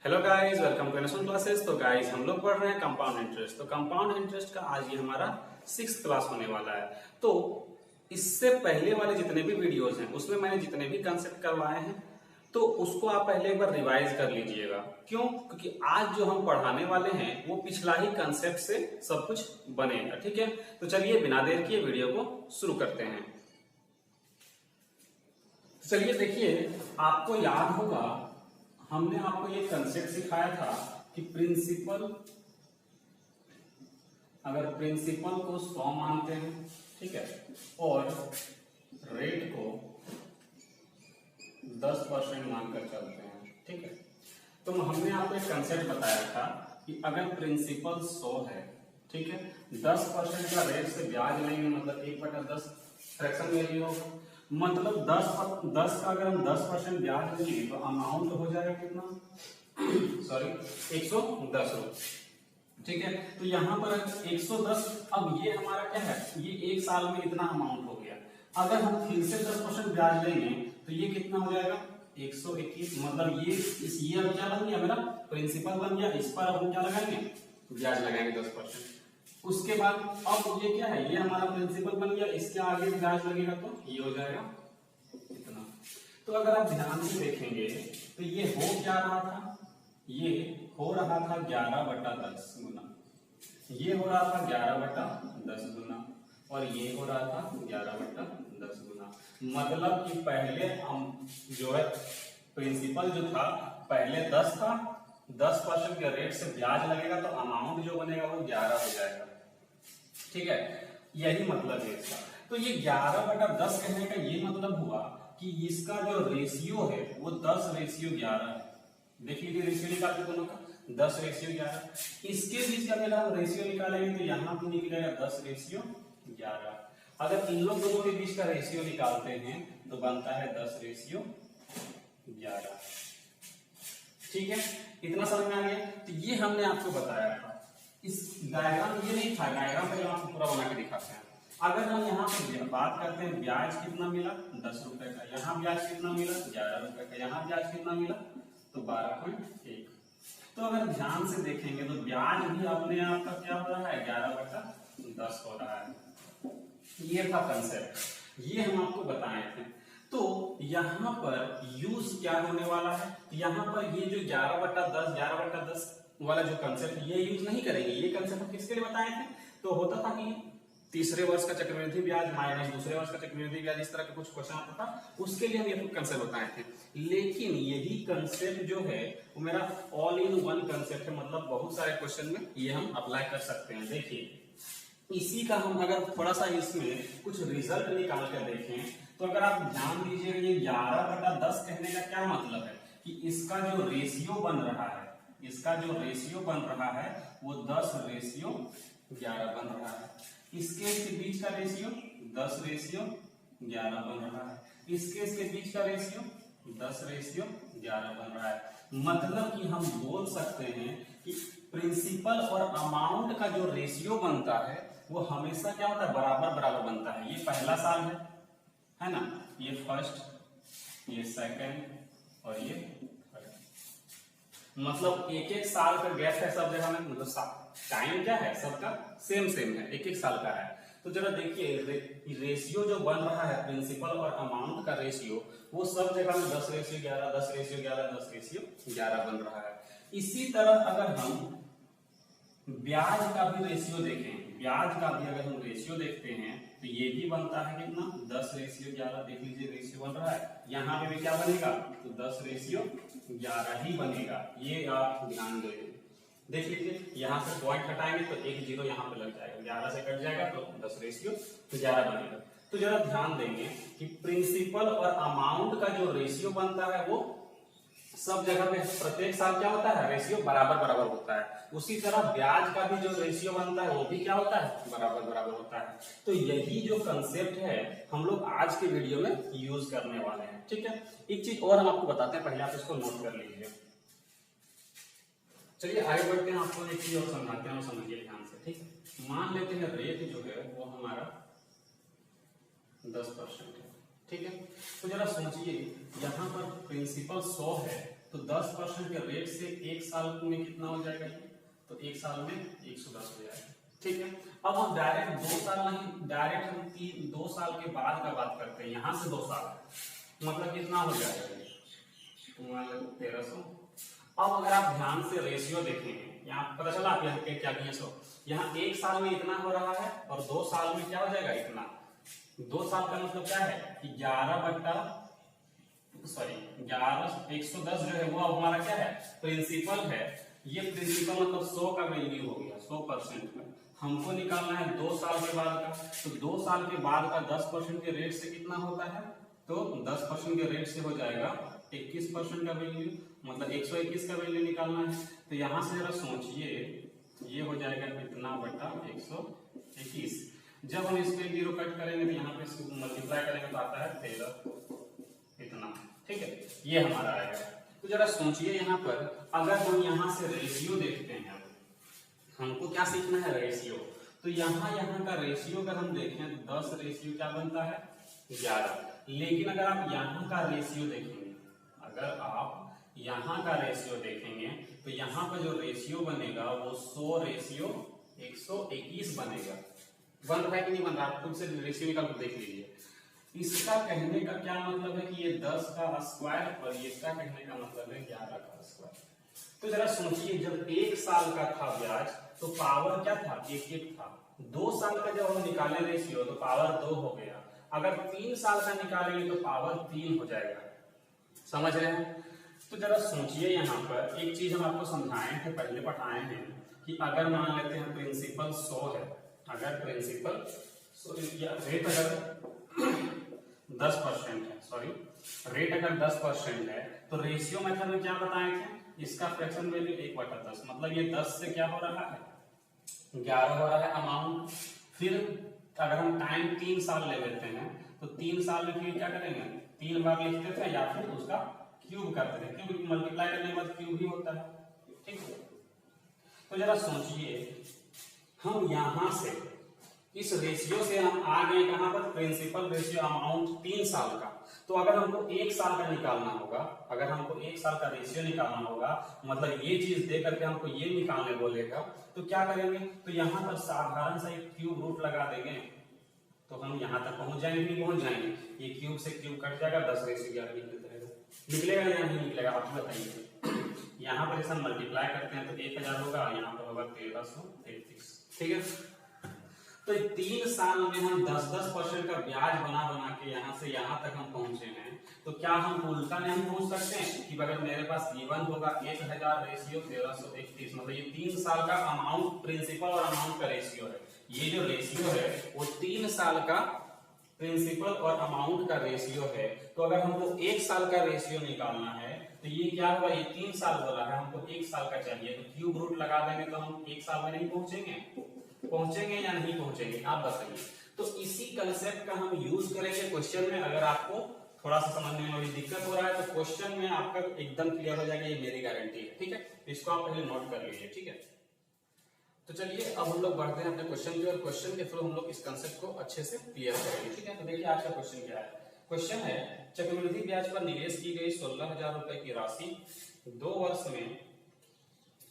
Hello guys, welcome to NSN classes. तो guys हम लोग पढ़ रहे हैं कंपाउंड इंटरेस्ट। तो कंपाउंड इंटरेस्ट का आज ये हमारा 6th क्लास होने वाला है। तो इससे पहले वाले जितने भी वीडियोस हैं उसमें मैंने जितने भी कंसेप्ट करवाए हैं तो उसको आप पहले एक बार रिवाइज कर लीजिएगा। क्यों? क्योंकि आज जो हम पढ़ाने वाले हैं वो पिछला ही कंसेप्ट से सब कुछ बनेगा। ठीक है, तो चलिए बिना देर किए वीडियो को शुरू करते हैं। चलिए देखिए, आपको याद होगा हमने आपको ये कंसेप्ट सिखाया था कि प्रिंसिपल, अगर प्रिंसिपल को 100 मानते हैं, ठीक है, और रेट को 10% मानकर चलते हैं, ठीक है, तो हमने आपको एक कंसेप्ट बताया था कि अगर प्रिंसिपल 100 है, ठीक है, 10% का रेट से ब्याज लेंगे, मतलब 1/10 फ्रैक्शन में लियो, मतलब 10 का अगर हम 10% ब्याज लेंगे तो अमाउंट हो जाएगा कितना, सॉरी 110 रुपए। ठीक है, तो यहाँ पर 110, अब ये हमारा क्या है, ये एक साल में इतना अमाउंट हो गया। अगर हम फिर से 10% ब्याज लेंगे तो ये कितना हो जाएगा, 121, मतलब ये अब क्या बन गया, मेरा प्रिंसिपल बन गया। इस पर अब हम क्या लगाएंगे, ब्याज लगाएंगे 10%। उसके बाद अब ये क्या है, ये हमारा प्रिंसिपल बन गया, इसके आगे ब्याज लगेगा तो ये हो जाएगा इतना। तो अगर आप ध्यान से देखेंगे तो ये हो क्या रहा था, ये हो रहा था 11/10 गुना, ये हो रहा था 11/10 गुना, और ये हो रहा था 11/10 गुना। मतलब कि पहले हम जो है प्रिंसिपल जो था पहले 10 था, 10% के रेट से ब्याज लगेगा तो अमाउंट जो बनेगा वो 11 हो जाएगा। ठीक है, यही मतलब है इसका। तो ये 11/10 कहने का ये मतलब हुआ कि इसका जो रेशियो है वो 10:11 है। देख लीजिए रेशियो निकालते दोनों का, 10:11। इसके बीच का अगर हम रेशियो निकालेंगे तो यहाँ पे निकलेगा 10:11। अगर इन लोग दोनों के बीच का रेशियो निकालते हैं तो बनता है 10:11। ठीक है, इतना समझ में आ गया। तो ये हमने आपको बताया था। इस डायग्राम ये नहीं था, डायग्राम पहले आपको पूरा बना के दिखाते हैं। अगर हम यहाँ पे बात करते हैं ब्याज कितना मिला, 10 रुपए का, यहाँ ब्याज कितना मिला, 11 रुपए का, यहाँ ब्याज कितना मिला तो 12.1। तो अगर ध्यान से देखेंगे तो ब्याज भी अपने आप का क्या हो रहा है, 11/10 हो रहा है। ये था कंसेप्ट, ये हम आपको बताए थे। तो यहाँ पर यूज क्या होने वाला है, यहाँ पर ये जो 11/10 वाला जो कंसेप्ट ये यूज नहीं करेंगे। ये कंसेप्ट हम किसके लिए बताए थे, तो होता था कि तीसरे वर्ष का चक्रवृद्धि ब्याज माइनस दूसरे वर्ष का चक्रवृद्धि ब्याज, इस तरह का कुछ क्वेश्चन आता था, उसके लिए हम ये कंसेप्ट बताए थे। लेकिन यही कंसेप्ट जो है वो मेरा ऑल इन वन कंसेप्ट है, मतलब बहुत सारे क्वेश्चन में ये हम अप्लाई कर सकते हैं। देखिए इसी का हम अगर थोड़ा सा इसमें कुछ रिजल्ट निकाल कर देखें तो अगर आप ध्यान दीजिए, ये 11/10 कहने का क्या मतलब है कि इसका जो रेशियो बन रहा है, इसका जो रेशियो बन रहा है वो 10:11 बन रहा है। इसके बीच का रेशियो 10:11 बन रहा है। इसके बीच का रेशियो 10:11 बन रहा है। मतलब कि हम बोल सकते हैं कि प्रिंसिपल और अमाउंट का जो रेशियो बनता है वो हमेशा क्या होता है, बराबर बराबर बनता है। ये पहला साल है ना, ये फर्स्ट, ये सेकंड और ये थर्ड। मतलब एक एक साल का गैप है सब जगह में, मतलब टाइम क्या है सबका सेम है, एक एक साल का है। तो जरा देखिए रेशियो जो बन रहा है प्रिंसिपल और अमाउंट का रेशियो वो सब जगह में 10:11 10:11 10:11 बन रहा है। इसी तरह अगर हम ब्याज का भी रेशियो देखें, ब्याज का भी अगर हम रेशियो देखते हैं तो ये भी बनता है कितना, 10:11। देख लीजिए रेशियो बन रहा है, यहाँ पे भी क्या बनेगा तो 10:11 ही बनेगा। ये आप ध्यान देंगे, देख लीजिए यहाँ से पॉइंट हटाएंगे तो एक जीरो यहाँ पे लग जाएगा, 11 से कट जाएगा तो 10:11 बनेगा। तो जरा ध्यान देंगे कि प्रिंसिपल और अमाउंट का जो रेशियो बनता है वो सब जगह पे प्रत्येक साल क्या होता है, रेशियो बराबर बराबर होता है। उसी तरह ब्याज का भी जो रेशियो बनता है वो भी क्या होता है, बराबर बराबर होता है। तो यही जो कंसेप्ट है हम लोग आज के वीडियो में यूज करने वाले हैं। ठीक है, एक चीज और हम आपको बताते हैं, पहले आप इसको नोट कर लीजिए। चलिए आगे बढ़ते हैं, आपको एक चीज और समझाते हैं, समझिए ध्यान से। ठीक है, मान लेते हैं रेट जो है वो हमारा 10% है। ठीक है, तो जरा सोचिए यहाँ पर प्रिंसिपल 100 है तो 10% के रेट से एक साल में कितना हो जाएगा, तो एक साल में 110 हो जाएगा। ठीक है, अब हम डायरेक्ट 2 साल नहीं, डायरेक्ट हम 2 साल के बाद का बात करते हैं। यहाँ से 2 साल मतलब कितना हो जाएगा, 1300। अब अगर आप ध्यान से रेशियो देखेंगे, यहाँ पता चला आप यहाँ पे क्या किए, सो यहाँ एक साल में इतना हो रहा है और 2 साल में क्या हो जाएगा इतना। 2 साल का मतलब क्या है कि 110 जो है वो हमारा क्या है, प्रिंसिपल है। ये प्रिंसिपल मतलब 100 का वैल्यू हो गया, 100% में हमको निकालना है 2 साल के बाद का। तो 2 साल के बाद का 10% के रेट से कितना होता है, तो 10% के रेट से हो जाएगा 21% का वैल्यू, मतलब 121 का वैल्यू निकालना है। तो यहाँ से जरा सोचिए, ये हो जाएगा कितना बटा 121। जब हम इसके 0 कट करेंगे तो यहाँ पे मल्टीप्लाई करेंगे तो आता है 13 इतना। ठीक है, ये हमारा आएगा। तो जरा सोचिए यहाँ पर अगर हम यहाँ से रेशियो देखते हैं, हमको क्या सीखना है, रेशियो। तो यहाँ का रेशियो अगर हम देखें तो 10 रेशियो क्या बनता है, 11। लेकिन अगर आप यहाँ का रेशियो देखेंगे, अगर आप यहाँ का रेशियो देखेंगे तो यहाँ पर जो रेशियो बनेगा वो 100 रेशियो 121 बनेगा। बन रहा है कि नहीं बन रहा, आप खुद से रेशियो निकाल कर देख लीजिए। इसका कहने का क्या मतलब है कि ये 10 का स्क्वायर और इसका कहने का मतलब है 11 का स्क्वायर। तो जरा सोचिए, जब 1 साल का था ब्याज तो पावर क्या था, 1 था। 2 साल का जब हम निकाले रेशियो तो पावर 2 हो गया। अगर 3 साल का निकालेंगे तो पावर 3 हो जाएगा। समझ रहे हैं? तो जरा सोचिए, यहाँ पर एक चीज हम आपको समझाए थे, पहले पढ़ाए हैं कि अगर मान लेते हैं प्रिंसिपल 100 है, अगर प्रिंसिपल रेट अगर 10% है, सॉरी रेट अगर 10% है तो रेशियो मेथड में क्या बताए थे, इसका फ्रैक्शन वैल्यू 1/10, मतलब ये 10 से क्या हो रहा है, 11 हो रहा है अमाउंट। फिर अगर हम टाइम 3 साल ले लेते हैं तो 3 साल में फिर क्या करेंगे, 3 बार लिखते थे या फिर उसका क्यूब करते थे, क्यूब मल्टीप्लाई करने के बाद क्यूब ही होता है। ठीक है, तो जरा सोचिए, हम यहां से इस रेशियो से हम आ गए कहां पर, प्रिंसिपल रेशियो अमाउंट 3 साल का। तो अगर हमको 1 साल का निकालना होगा, अगर हमको 1 साल का रेशियो निकालना होगा, मतलब ये चीज दे करके हमको ये निकालने बोलेगा, तो क्या करेंगे, तो यहाँ पर साधारण सा एक क्यूब रूट लगा देंगे तो हम यहाँ तक पहुंच जाएंगे, नहीं पहुंच जाएंगे। ये क्यूब से क्यूब कट जाएगा, 10^11 निकलेगा या नहीं निकलेगा, आप बताइए। यहाँ पर जैसे हम मल्टीप्लाई करते हैं तो 1000 होगा, यहाँ पर होगा 1333। ठीक है, तो 3 साल में हम 10% का ब्याज बना बना के यहाँ से यहाँ तक हम पहुंचे हैं। तो क्या हम उल्टा नहीं पहुंच सकते हैं कि अगर मेरे पास गिवन होगा 1000 रेशियो 1331, मतलब ये 3 साल का अमाउंट, प्रिंसिपल और अमाउंट का रेशियो है। ये जो रेशियो है वो 3 साल का प्रिंसिपल और अमाउंट का रेशियो है। तो अगर हमको 1 साल का रेशियो निकालना है तो ये क्या होगा, ये 3 साल हो रहा है, हमको 1 साल का चाहिए, तो क्यूब रूट लगा देंगे तो हम 1 साल में नहीं पहुंचेंगे या नहीं पहुंचेंगे, आप बताइए। तो इसी कंसेप्ट का हम यूज करेंगे क्वेश्चन में। अगर आपको थोड़ा सा समझने में कोई दिक्कत हो रहा है तो क्वेश्चन में आपका एकदम क्लियर हो जाएगा, ये मेरी गारंटी है। ठीक है, इसको आप पहले नोट कर लीजिए। ठीक है, तो चलिए अब हम लोग बढ़ते हैं अपने क्वेश्चन की, और क्वेश्चन के थ्रू हम लोग इस कंसेप्ट को अच्छे से क्लियर करेंगे। ठीक है, तो देखिए आज का क्वेश्चन क्या है। क्वेश्चन है, चक्रवृद्धि ब्याज पर निवेश की गई 16,000 रुपए की राशि 2 वर्ष में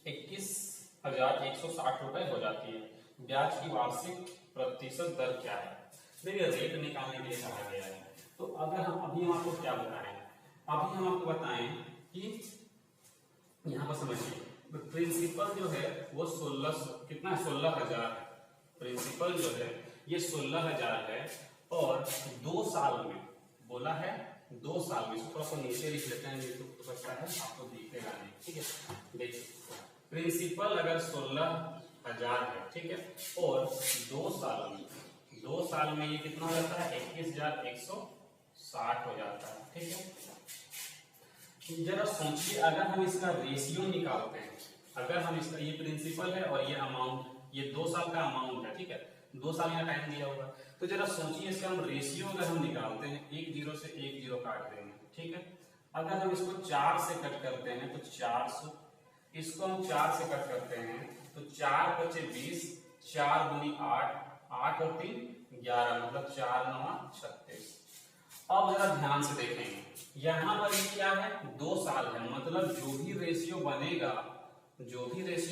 21,160 रुपए हो जाती है। ब्याज की वार्षिक प्रतिशत दर क्या है। देखिए रेट निकालने के लिए कहा गया है। तो अगर हम अभी हम आपको क्या बताएं, अभी हम आपको बताएं कि यहाँ पर समझिए, प्रिंसिपल जो है वो 16,000 है। प्रिंसिपल जो है ये 16,000 है, और 2 साल में बोला है, 2 साल में, थोड़ा सा नीचे लिख लेते हैं, तो सकता है आपको दिखेगा नहीं। ठीक है, देखिए प्रिंसिपल अगर 16,000 है, ठीक है, और 2 साल में ये कितना हो जाता है, 21,160 हो जाता है। ठीक है, जरा सोचिए, अगर हम इसका रेशियो निकालते हैं, अगर हम इसका, ये प्रिंसिपल है और ये अमाउंट, ये 2 साल का अमाउंट है। ठीक है, 2 साल का टाइम दिया होगा, तो जरा सोचिए इसका हम रेशियो अगर हम निकालते हैं, 1 0 से 1 0 काट देंगे। ठीक है, अगर हम इसको 4 से कट करते हैं तो 400, इसको हम 4 से कट करते हैं तो 4 बचे 20, 4 दूनी 8, 8 और 3 11, मतलब 4 9 36। अब जरा ध्यान से देखेंगे, यहाँ पर ये क्या है, 2 साल है, मतलब जो भी रेशियो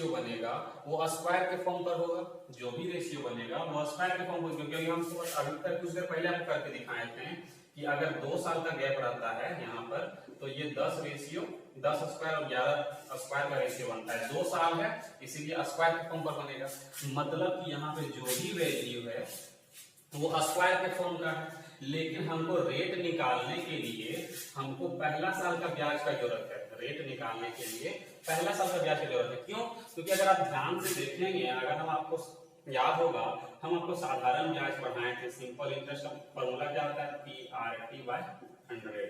बनेगा वो स्क्वायर के फॉर्म पर होगा। जो भी रेशियो बनेगा वो स्क्वायर के फॉर्म पर, क्योंकि हम अभी तक कुछ देर पहले हम करके दिखाए थे कि अगर 2 साल का गैप रहता है यहाँ पर, तो ये 10 स्क्वायर और 11 स्क्वायर का रेशियो बनता है। 2 साल है इसीलिए स्क्वायर के फॉर्म पर बनेगा, मतलब कि यहाँ पे जो भी वैल्यू है वो स्क्वायर के फॉर्म का है। लेकिन हमको रेट निकालने के लिए हमको पहला साल का ब्याज का जरूरत है। रेट निकालने के लिए पहला साल का ब्याज की जरूरत है। क्यों? क्योंकि अगर आप ध्यान से देखेंगे, अगर हम आपको याद होगा, हम आपको साधारण ब्याज पढ़ाए थे, सिंपल इंटरेस्ट का फॉर्मूला क्या होता है, PRT/100।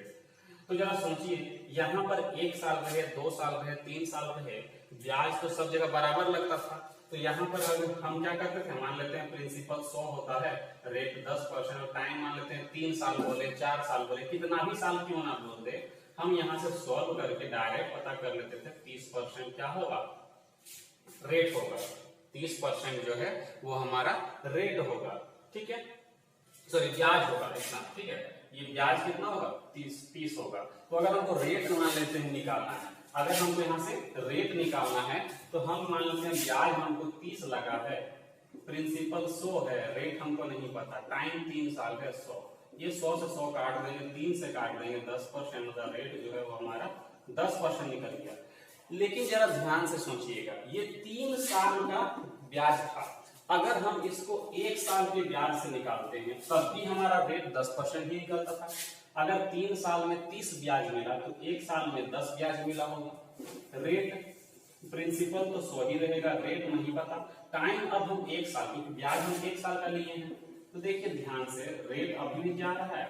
तो जरा सोचिए, यहाँ पर 1 साल रहे, 2 साल रहे, 3 साल रहे, ब्याज तो सब जगह बराबर लगता था। तो यहाँ पर अगर हम क्या करते थे, मान लेते हैं प्रिंसिपल 100 होता है, रेट 10% और टाइम मान लेते हैं 3 साल बोले, 4 साल बोले, कितना भी साल क्यों ना बोल दे, हम यहाँ से सॉल्व करके डायरेक्ट पता कर लेते थे 30% क्या होगा, रेट होगा। 30% जो है वो हमारा रेट होगा, ठीक है, सॉरी ब्याज होगा इतना, ठीक है। ये ब्याज कितना होगा, 30 होगा। तो अगर हमको रेट मान लेते हैं निकालना है, अगर हमको यहाँ से रेट निकालना है तो हम मान लेते हैं ब्याज हमको 30 लगा है, प्रिंसिपल 100 है, रेट हमको नहीं पता, टाइम 3 साल है 100, ये 100 से 100 काट देंगे, 3 से काट देंगे, 10% का रेट जो है वो हमारा 10% निकल गया। लेकिन जरा ध्यान से सोचिएगा, ये 3 साल का ब्याज था, अगर हम इसको 1 साल के ब्याज से निकालते हैं तब भी हमारा रेट 10% ही निकलता था। अगर 3 साल में 30 ब्याज मिला तो 1 साल में 10 ब्याज मिला होगा। रेट प्रिंसिपल तो 100 ही रहेगा, रेट नहीं पता, टाइम अब हम 1 साल, क्योंकि ब्याज हम 1 साल का लिए हैं, तो देखिए ध्यान से, रेट अभी भी जा रहा है,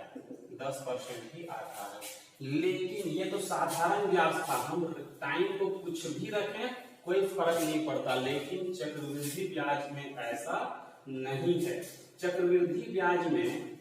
10% ही आ रहा है। लेकिन ये तो साधारण ब्याज था, हम टाइम को कुछ भी रखें कोई फर्क नहीं पड़ता, लेकिन चक्रवृद्धि ब्याज में ऐसा नहीं है। चक्रवृद्धि ब्याज में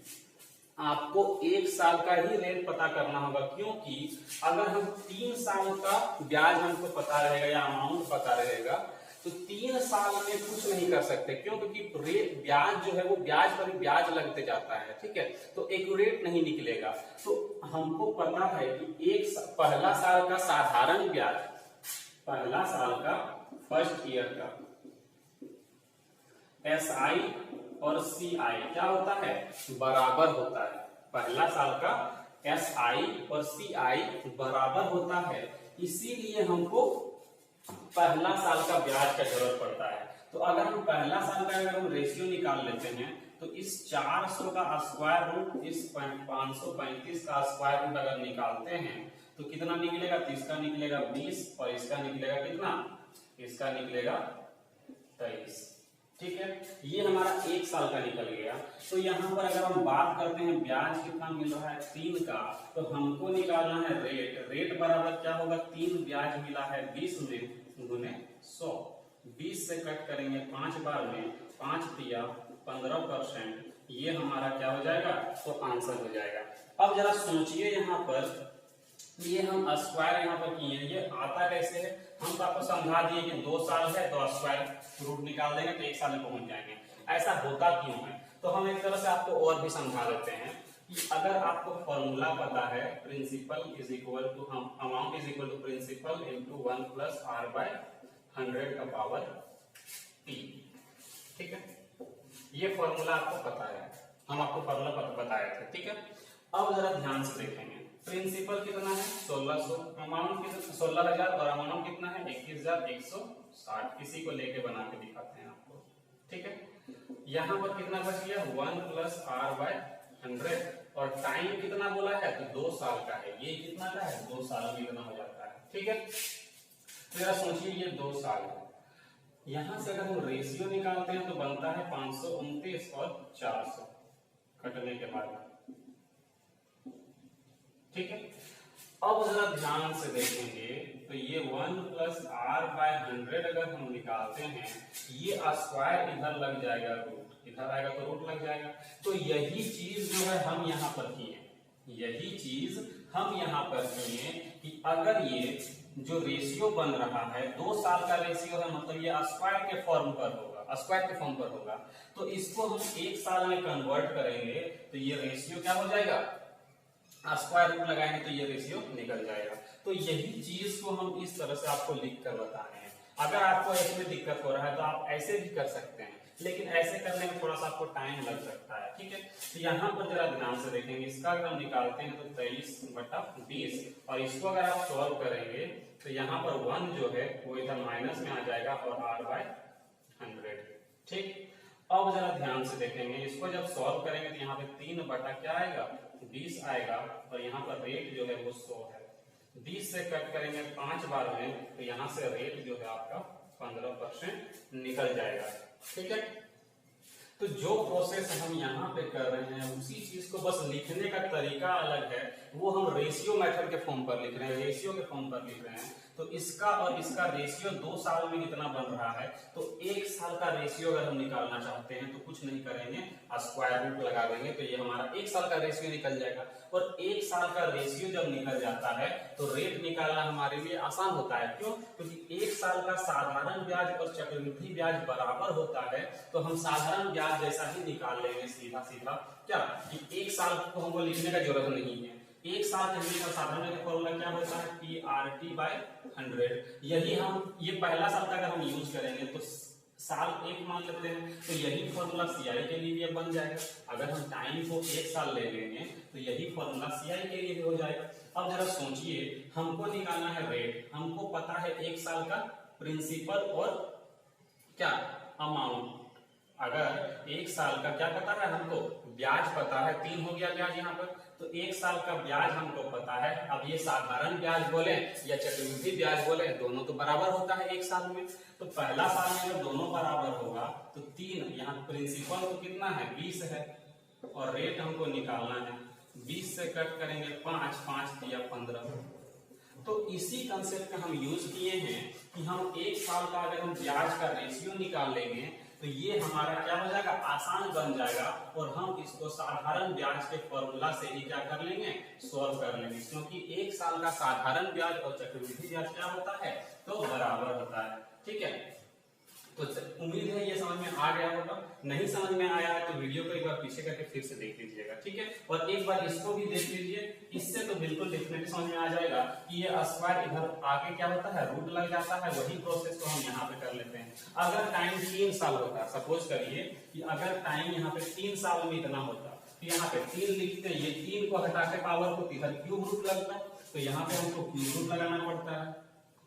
आपको 1 साल का ही रेट पता करना होगा, क्योंकि अगर हम 3 साल का ब्याज हमको पता रहेगा या अमाउंट पता रहेगा तो 3 साल में कुछ नहीं कर सकते। क्यों? क्योंकि रेट ब्याज जो है वो ब्याज पर ब्याज लगते जाता है, ठीक है, तो एक्यूरेट नहीं निकलेगा। तो हमको पता है कि पहला साल का साधारण ब्याज, पहला साल का फर्स्ट ईयर का SI और CI क्या होता है, बराबर होता है। पहला साल का SI और CI बराबर होता है, इसीलिए हमको पहला साल का ब्याज का जरूरत पड़ता है। तो अगर हम पहला साल का अगर हम रेशियो निकाल लेते हैं तो इस 400 का स्क्वायर रूट, इस 535 का स्क्वायर रूट अगर निकालते हैं तो कितना निकलेगा, तो इसका निकलेगा 20 और इसका निकलेगा कितना, इसका निकलेगा 23, ठीक है। ये हमारा 1 साल का निकल गया। तो यहाँ पर अगर हम बात करते हैं ब्याज कितना मिल रहा है 3 का, तो हमको निकालना है रेट। रेट बराबर क्या होगा, 3 ब्याज मिला है 20 में गुने 100, 20 से कट करेंगे 5 बार में, 5 दिया 15%, ये हमारा क्या हो जाएगा, तो आंसर हो जाएगा। अब जरा सोचिए, यहाँ पर ये हम स्क्वायर यहाँ पर किए, ये आता कैसे है, हम तो आपको समझा दिए कि 2 साल है तो स्क्वायर रूट निकाल देंगे तो 1 साल में पहुंच जाएंगे। ऐसा होता क्यों है, तो हम एक तरह से आपको और भी समझा देते हैं कि अगर आपको फॉर्मूला पता है, प्रिंसिपल इज इक्वल टू, हम amount is equal to principal into 1 plus R/100 का पावर T, ठीक है, ये फॉर्मूला आपको पता है, हम आपको फॉर्मूला बताए थे, ठीक है। अब जरा ध्यान से देखेंगे, प्रिंसिपल कितना है 1600, अमाउंट कितना 16000 और अमाउंट कितना है 21160, इसी को लेके बना के दिखाते हैं आपको, ठीक है। यहाँ पर कितना बच गया 1 प्लस R/100 और टाइम कितना बोला है, तो 2 साल का है, ये कितना का है 2 साल में इतना हो जाता है, ठीक है। तो जरा सोचिए, ये 2 साल है, यहां से अगर हम रेशियो निकालते हैं तो बनता है 529 और 400 कटने के बाद, ठीक है। अब जरा ध्यान से देखेंगे तो ये 1 प्लस R/100 अगर हम निकालते हैं, ये स्क्वायर इधर लग जाएगा, रूट इधर आएगा तो रूट लग जाएगा। तो यही चीज जो है हम यहाँ पर किए, यही चीज हम यहाँ पर किए कि अगर ये जो रेशियो बन रहा है 2 साल का रेशियो है, मतलब ये स्क्वायर के फॉर्म पर होगा, स्क्वायर के फॉर्म पर होगा, तो इसको हम 1 साल में कन्वर्ट करेंगे तो ये रेशियो क्या हो जाएगा, स्क्वायर रूट लगाएंगे तो ये रेशियो निकल जाएगा। तो यही चीज को हम इस तरह से आपको लिख कर बता रहे हैं। अगर आपको इसमें दिक्कत हो रहा है तो आप ऐसे भी कर सकते हैं, लेकिन ऐसे करने में थोड़ा सा आपको टाइम लग सकता है, ठीक है। तो यहाँ पर जरा ध्यान से देखेंगे, इसका अगर हम निकालते हैं तो 23/20, और इसको अगर आप सॉल्व करेंगे तो यहाँ पर 1 जो है वो इधर माइनस में आ जाएगा और r/100, ठीक। अब जरा ध्यान से देखेंगे, इसको जब सॉल्व करेंगे तो यहाँ पे 3/20 आएगा, और यहाँ पर रेट जो है वो 100 है। 20 से कट करेंगे 5 बार में तो यहाँ से रेट जो है आपका 15% निकल जाएगा, ठीक है। तो जो प्रोसेस हम यहाँ पे कर रहे हैं उसी चीज को बस लिखने का तरीका अलग है, वो हम रेशियो मेथड के फॉर्म पर लिख रहे हैं, रेशियो के फॉर्म पर लिख रहे हैं। तो इसका और इसका रेशियो 2 साल में कितना बन रहा है, तो 1 साल का रेशियो अगर हम निकालना चाहते हैं तो कुछ नहीं करेंगे, स्क्वायर रूट लगा देंगे तो ये हमारा 1 साल का रेशियो निकल जाएगा। और 1 साल का रेशियो जब निकल जाता है तो रेट निकालना हमारे लिए आसान होता है। क्यों? क्योंकि 1 साल का साधारण ब्याज और चक्रवृद्धि ब्याज बराबर होता है, तो हम साधारण ब्याज जैसा ही निकाल लेंगे सीधा सीधा। क्या कि 1 साल को हमको लिखने का जरूरत नहीं है। 1 साल कहने का साधारण का फॉर्मूला क्या होता है, PRT/100। यही हम ये पहला साल का अगर हम यूज करेंगे तो साल 1 मान लेते हैं, तो यही फॉर्मूला CI के लिए भी बन जाएगा। अगर हम टाइम को 1 साल ले लेंगे तो यही फॉर्मूला CI के लिए भी हो जाएगा। अब जरा सोचिए, हमको निकालना है रेट, हमको पता है 1 साल का प्रिंसिपल और क्या अमाउंट। अगर 1 साल का क्या पता है हमको, ब्याज पता है, 3 हो गया ब्याज यहाँ पर, तो 1 साल का ब्याज हमको पता है। अब ये साधारण ब्याज बोले या चक्रवृद्धि ब्याज बोले, दोनों तो बराबर होता है 1 साल में। तो पहला साल में अगर दोनों बराबर होगा तो 3, यहाँ प्रिंसिपल तो कितना है 20 है, और रेट हमको निकालना है। 20 से कट करेंगे 5, 5 दिया 15। तो इसी कंसेप्ट का हम यूज किए हैं कि हम 1 साल का अगर हम ब्याज का रेशियो निकाल लेंगे तो ये हमारा क्या हो जाएगा, आसान बन जाएगा, और हम इसको साधारण ब्याज के फॉर्मूला से ही क्या कर लेंगे, सॉल्व कर लेंगे। क्योंकि 1 साल का साधारण ब्याज और चक्रवृद्धि ब्याज क्या होता है, तो बराबर होता है, ठीक है। तो उम्मीद है ये समझ में आ गया होगा। नहीं समझ में आया है तो वीडियो को एक बार पीछे करके फिर से देख लीजिएगा, ठीक है। और एक बार इसको भी देख लीजिए, इससे तो बिल्कुल डेफिनेटली समझ में आ जाएगा कि ये स्क्वायर इधर आके क्या होता है, रूट लग जाता है। वही प्रोसेस को हम यहाँ पे कर लेते हैं। अगर टाइम 3 साल होता, सपोज करिए कि अगर टाइम यहाँ पे 3 साल में इतना होता, तो यहाँ पे 3 लिखते हैं, ये 3 को हटा के पावर को इधर क्यूब रूट लगता, तो यहाँ पे हमको क्यूब रूट लगाना पड़ता है।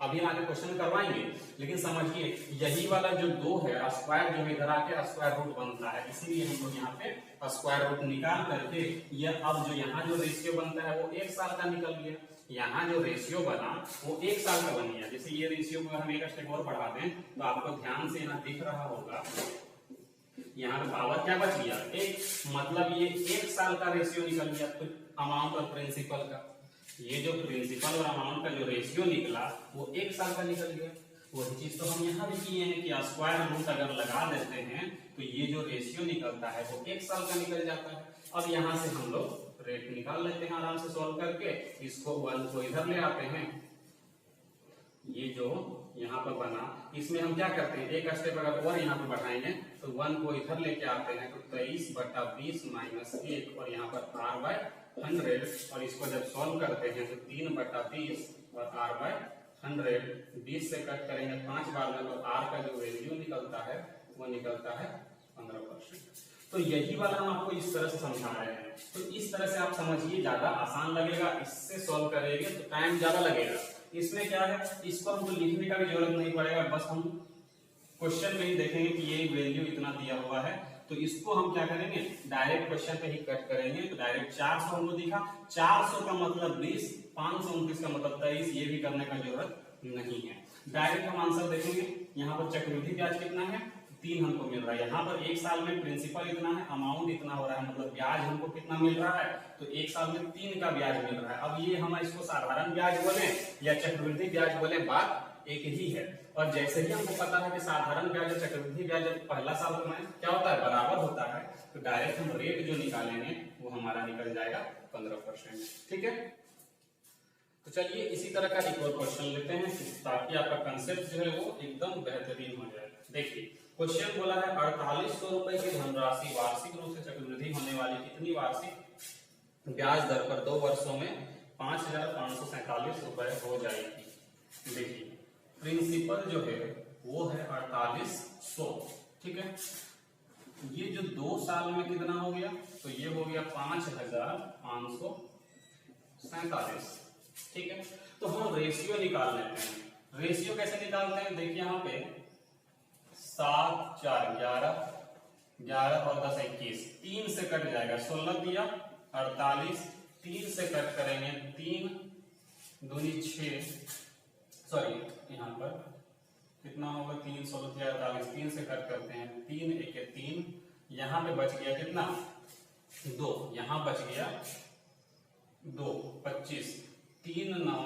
अभी आगे क्वेश्चन करवाएंगे, लेकिन समझिए यही वाला जो 2 है, स्क्वायर जो इधर आके स्क्वायर रूट बनता है, इसीलिए हम लोग यहाँ पे स्क्वायर रूट निकाल करके ये अब जो यहाँ जो रेशियो बनता है वो 1 साल का निकल गया। यहाँ जो रेशियो बना वो 1 साल का बन गया। जैसे ये रेशियो को हम एक स्टेप और बढ़ा दें तो आपको ध्यान से यहाँ दिख रहा होगा, यहाँ पे पावर क्या बच गया 1, मतलब ये 1 साल का रेशियो निकल गया अमाउंट और प्रिंसिपल का। ये जो प्रिंसिपल और अमाउंट का जो रेशियो निकला वो 1 साल का निकल गया। वही चीज तो हम यहाँ भी किए हैं कि स्क्वायर रूट अगर लगा देते हैं तो ये जो रेशियो निकलता है वो 1 साल का निकल जाता है। अब यहाँ से हम लोग रेट निकाल लेते हैं आराम से सॉल्व करके। इसको 1 को इधर ले आते हैं, ये जो यहाँ पर बना इसमें हम क्या करते हैं, एक स्टेप अगर और यहाँ पर बढ़ाएंगे तो 1 को इधर लेके आते हैं, तो 23/20 माइनस 1 और यहाँ पर r/100, और इसको जब सॉल्व करते हैं तो 3/20 और r/100, 20 से कट करेंगे 5 बार में, तो r का जो वैल्यू निकलता है वो निकलता है 15%। तो यही वाला हम आपको इस तरह से समझा रहे हैं। तो इस तरह से आप समझिए, ज्यादा आसान लगेगा। इससे सॉल्व करेंगे तो टाइम ज्यादा लगेगा। इसमें क्या है, इसको हमको लिखने का भी जरूरत नहीं पड़ेगा, बस हम क्वेश्चन में ही देखेंगे कि ये वैल्यू इतना दिया हुआ है, तो इसको हम क्या करेंगे, डायरेक्ट क्वेश्चन पे ही कट करेंगे। तो डायरेक्ट 400 हमको दिखा, 400 का मतलब 20, 529 का मतलब 23, ये भी करने का जरूरत नहीं है। डायरेक्ट हम आंसर देखेंगे। यहाँ पर चक्रवृद्धि ब्याज कितना है, 3 हमको मिल रहा है। यहाँ पर 1 साल में प्रिंसिपल इतना है, अमाउंट इतना हो रहा है, मतलब ब्याज हमको कितना मिल रहा है, तो 1 साल में 3 का ब्याज मिल रहा है। अब ये हम इसको साधारण ब्याज बोले या चक्रवृद्धि ब्याज बोले, बात एक ही है। और जैसे ही हमको पता है कि साधारण ब्याज और चक्रवृद्धि ब्याज जब पहला साल में क्या होता है, बराबर होता है, तो डायरेक्ट हम रेट जो निकालेंगे वो हमारा निकल जाएगा 15%। ठीक है, तो चलिए इसी तरह का एक और क्वेश्चन लेते हैं ताकि आपका कंसेप्ट जो है वो एकदम बेहतरीन हो जाए। देखिए क्वेश्चन बोला है 4800 रुपए की धनराशि वार्षिक रूप से चक्रवृद्धि होने वाली कितनी वार्षिक ब्याज दर पर 2 वर्षों में 5,547 रुपए हो जाएगी। देखिए प्रिंसिपल जो है वो है 4800, ठीक है। ये जो 2 साल में कितना हो गया, तो ये हो गया 5,547, ठीक है। तो हम रेशियो निकाल लेते हैं। रेशियो कैसे निकालते हैं, देखिए यहाँ पे 7 4 11, 11 और 10 21, 3 से कट जाएगा, 16 दिया 48, 3 से कट करेंगे 3 दूनी 6, सॉरी यहाँ पर कितना होगा 3 16 48, 3 से कट करते हैं 3 1 3, यहाँ पे बच गया कितना 2, यहाँ बच गया 2 25, 3 9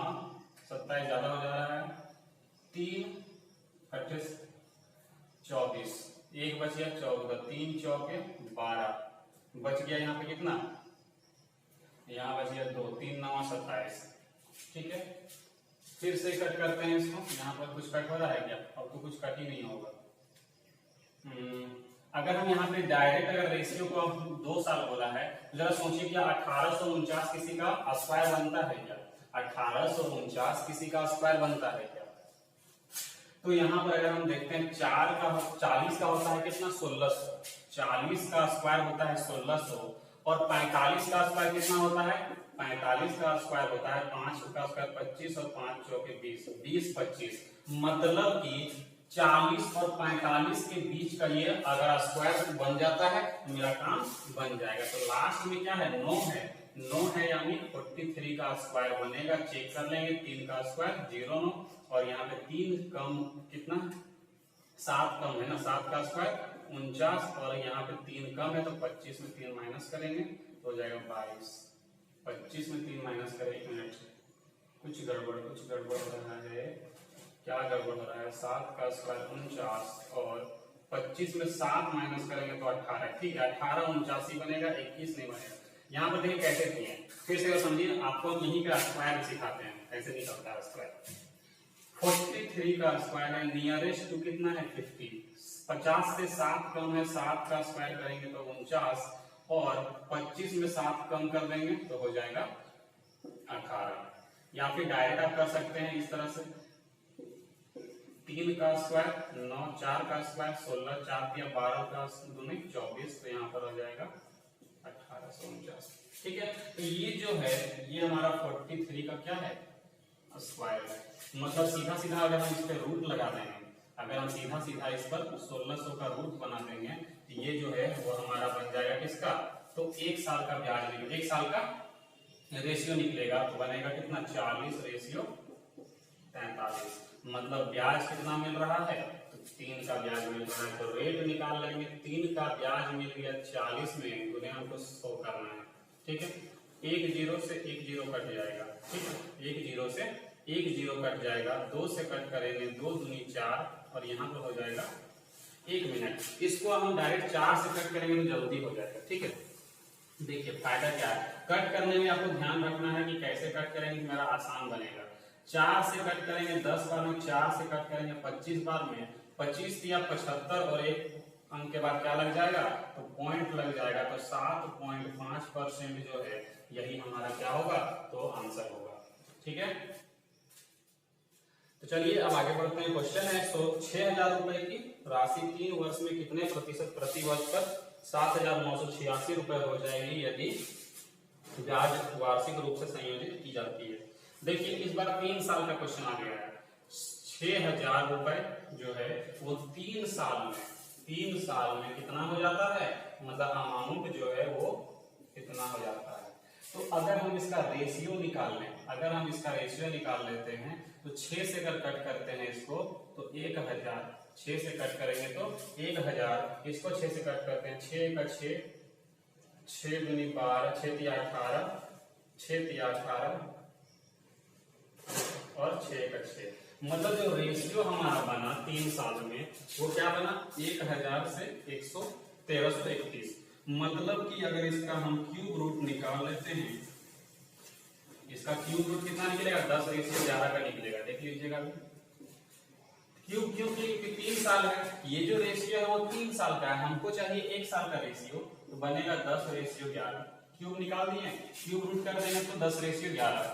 27 ज्यादा हो जा रहा है, 3 28 24, 1 बच गया 14, 3 चौके 12, बच गया यहाँ पे कितना, यहाँ बच गया 2, 3 9 27, ठीक है। फिर से कट करते हैं इसको, यहाँ पर कुछ कट हो रहा है क्या, अब तो कुछ कट ही नहीं होगा। अगर हम यहाँ पे डायरेक्ट अगर रेशियो को 2 साल बोला है, जरा सोचिए क्या 1849 किसी का स्क्वायर बनता है क्या, 1849 किसी का स्क्वायर बनता है क्या। तो यहाँ पर अगर हम देखते हैं 4 का 40 का होता है कितना 1600, 40 का स्क्वायर होता है 1600, और 45 का स्क्वायर कितना होता है, 45 का स्क्वायर होता है 5 का स्क्वायर 25 और 5 चौके 20, 20 25, मतलब कि 40 और 45 के बीच का ये अगर स्क्वायर बन जाता है तो मेरा काम बन जाएगा। तो लास्ट में क्या है 9 है, 9 है यानी 43 का स्क्वायर बनेगा। चेक कर लेंगे 3 का स्क्वायर 0 9, और यहाँ पे 3 कम कितना 7 कम है ना, 7 का स्क्वायर 49, और यहाँ पे 3 कम है तो 25 में 3 माइनस करेंगे तो हो जाएगा 22, 25 में 3 माइनस करें, 1 मिनट कुछ गड़बड़ हो रहा है, क्या गड़बड़ हो रहा है, 7 का स्क्वायर 49 और 25 में 7 माइनस करेंगे तो 18, ठीक है 18 49 बनेगा, 21 नहीं बनेगा। यहाँ पर देखिए कैसे किए, फिर से समझिए, आपको यहीं पे स्क्वायर सिखाते हैं, ऐसे नहीं करता है स्क्वायर। 43 का स्क्वायर है नियरेस्ट टू कितना है 50, 50 से 7 कम है, 7 का स्क्वायर करेंगे तो 49, और 25 में 7 कम कर देंगे तो हो जाएगा 18। या फिर डायरेक्ट आप कर सकते हैं इस तरह से, 3 का स्क्वायर 9, 4 का स्क्वायर 16, 4 दिया 12 का दूनी 24, तो यहाँ पर हो जाएगा 1849, ठीक है। तो ये जो है ये हमारा 43 का क्या है स्क्वायर है, मतलब सीधा सीधा अगर हम इस पे रूट लगा देंगे, अगर हम सीधा सीधा इस पर 1600 का रूट बना देंगे तो ये जो है वो हमारा बन जाएगा किसका, तो 1 साल का ब्याज निकलेगा, 1 साल का रेशियो निकलेगा तो बनेगा कितना 40 रेशियो 43, मतलब ब्याज कितना मिल रहा है, तो 3 का ब्याज मिल रहा है। तो रेट निकाल लेंगे, 3 का ब्याज मिल गया 40 में, उन्हें हमको 100 करना है, ठीक है। 1 0 से 1 0 कट जाएगा, ठीक है, 1 0 से 1 0 कट जाएगा, 2 से कट करेंगे 2 दूनी 4, और यहाँ पर हो जाएगा 1 मिनट। इसको हम डायरेक्ट 4 से कट करेंगे तो जल्दी हो जाएगा, ठीक है। देखिए फायदा क्या है, कट करने में आपको ध्यान रखना है कि कैसे कट करेंगे मेरा आसान बनेगा। 4 से कट करेंगे 10 बार में, 4 से कट करेंगे 25 बार में, 25 या 75 और 1 अंक के बाद क्या लग जाएगा, तो पॉइंट लग जाएगा, तो 7.5% जो है यही हमारा क्या होगा, तो आंसर होगा, ठीक है। तो चलिए अब आगे बढ़ते हैं। क्वेश्चन है 6000 रुपए की राशि 3 वर्ष में कितने प्रतिशत प्रति वर्ष पर 7,986 रुपए हो जाएगी यदि ब्याज वार्षिक रूप से संयोजित की जाती है। देखिए इस बार 3 साल का क्वेश्चन आ गया है। 6000 रुपए जो है वो 3 साल में कितना हो जाता है, मतलब अमाउंट जो है वो कितना हो जाता है। तो अगर हम इसका रेशियो निकाल लेते हैं तो 6 से अगर कट करते हैं इसको तो 1000, 6 से कट करेंगे तो 1000, इसको 6 से कट करते हैं 6 का 6, 6 दूनी 12, 6 तिया 18, 6 तिया 18 और 6 का 6, मतलब जो रेशियो हमारा बना 3 साल में वो क्या बना 1000 से 1331, मतलब कि अगर इसका हम क्यूब रूट निकाल लेते हैं, इसका क्यूब रूट कितना निकलेगा 10 रेशियो 11 का निकलेगा, देख लीजिएगा क्यूब क्योंकि 3 साल है, ये जो रेशियो है वो 3 साल का है, हमको चाहिए 1 साल का रेशियो, तो बनेगा 10 रेशियो 11, क्यूब निकाल दिए, क्यूब रूट कर देंगे तो 10/11।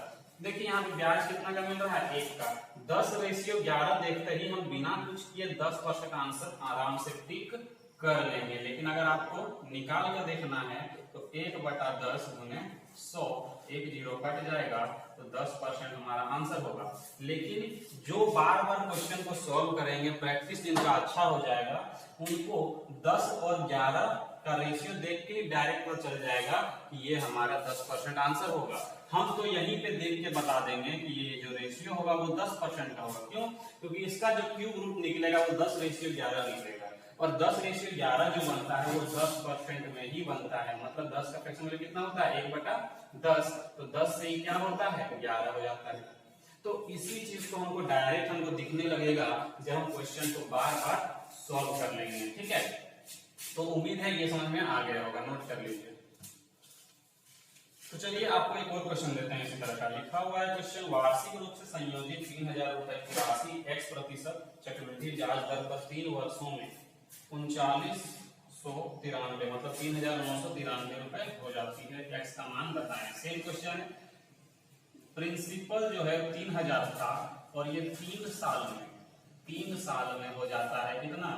देखिए यहाँ पे ब्याज कितना का मिल रहा है, 1 का। 10/11 देखते ही हम बिना कुछ किए 10% आंसर आराम से टिक कर लेंगे। लेकिन अगर आपको निकाल कर देखना है तो 1/10 गुने 100, एक जीरो कट जाएगा तो 10% हमारा आंसर होगा। लेकिन जो बार बार क्वेश्चन को सॉल्व करेंगे, प्रैक्टिस जिनका अच्छा हो जाएगा, उनको 10 और 11 का रेशियो देख के डायरेक्ट पता चल जाएगा कि ये हमारा 10% आंसर होगा। हम तो यहीं पे देख के बता देंगे कि ये जो रेशियो होगा वो 10% का होगा। क्यों? क्योंकि इसका जो क्यूब रूट निकलेगा वो 10/11 निकलेगा, और 10/11 जो बनता है वो 10% में ही बनता है। मतलब 10 का फ्रैक्शन वैल्यू कितना होता है, 1/10। तो 10 से ही क्या होता है, 11 हो जाता है। तो इसी चीज को हमको दिखने लगेगा जब हम क्वेश्चन को बार बार सॉल्व कर लेंगे। ठीक है, तो उम्मीद है ये समझ में आ गया होगा, नोट कर लीजिए। तो चलिए आपको एक और क्वेश्चन देते हैं इसी तरह का। लिखा हुआ है क्वेश्चन, वार्षिक रूप से संयोजित 3000 रुपए की राशि x% चक्रवृद्धि ब्याज दर पर 3 वर्षों में 3993 मतलब 3993 रुपए हो जाती है। x का मान बताएं। सेम क्वेश्चन है, प्रिंसिपल जो है 3000 था और ये 3 साल में हो जाता है कितना,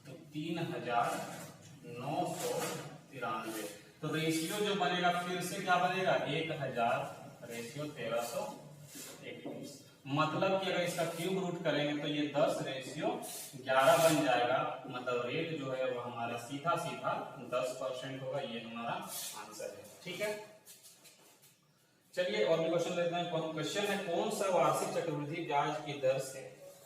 तो 3993। तो रेशियो जो बनेगा फिर से क्या बनेगा, 1000 रेशियो 1321। मतलब कि अगर इसका क्यूब रूट करेंगे तो ये 10/11 बन जाएगा। मतलब रेट जो है वो हमारा सीधा 10% होगा। ये हमारा आंसर है। ठीक है, चलिए और भी क्वेश्चन लेते हैं। क्वेश्चन है, कौन सा वार्षिक चक्रवृद्धि ब्याज की दर से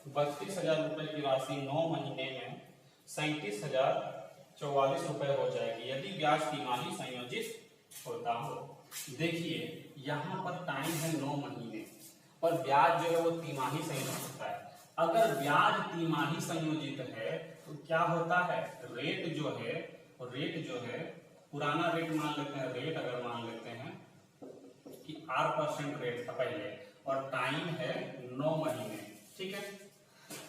32,000 रुपए की राशि 9 महीने में 37,044 रुपए हो जाएगी यदि ब्याज तिमाही संयोजित होता हो। देखिए यहाँ पर टाइम है 9 महीने और ब्याज जो है वो तिमाही संयोजित होता है। अगर ब्याज तिमाही संयोजित है तो क्या होता है, रेट जो है पुराना रेट मान लेते हैं। रेट अगर मान लेते हैं कि 8% रेट था पहले और टाइम है 9 महीने। ठीक है,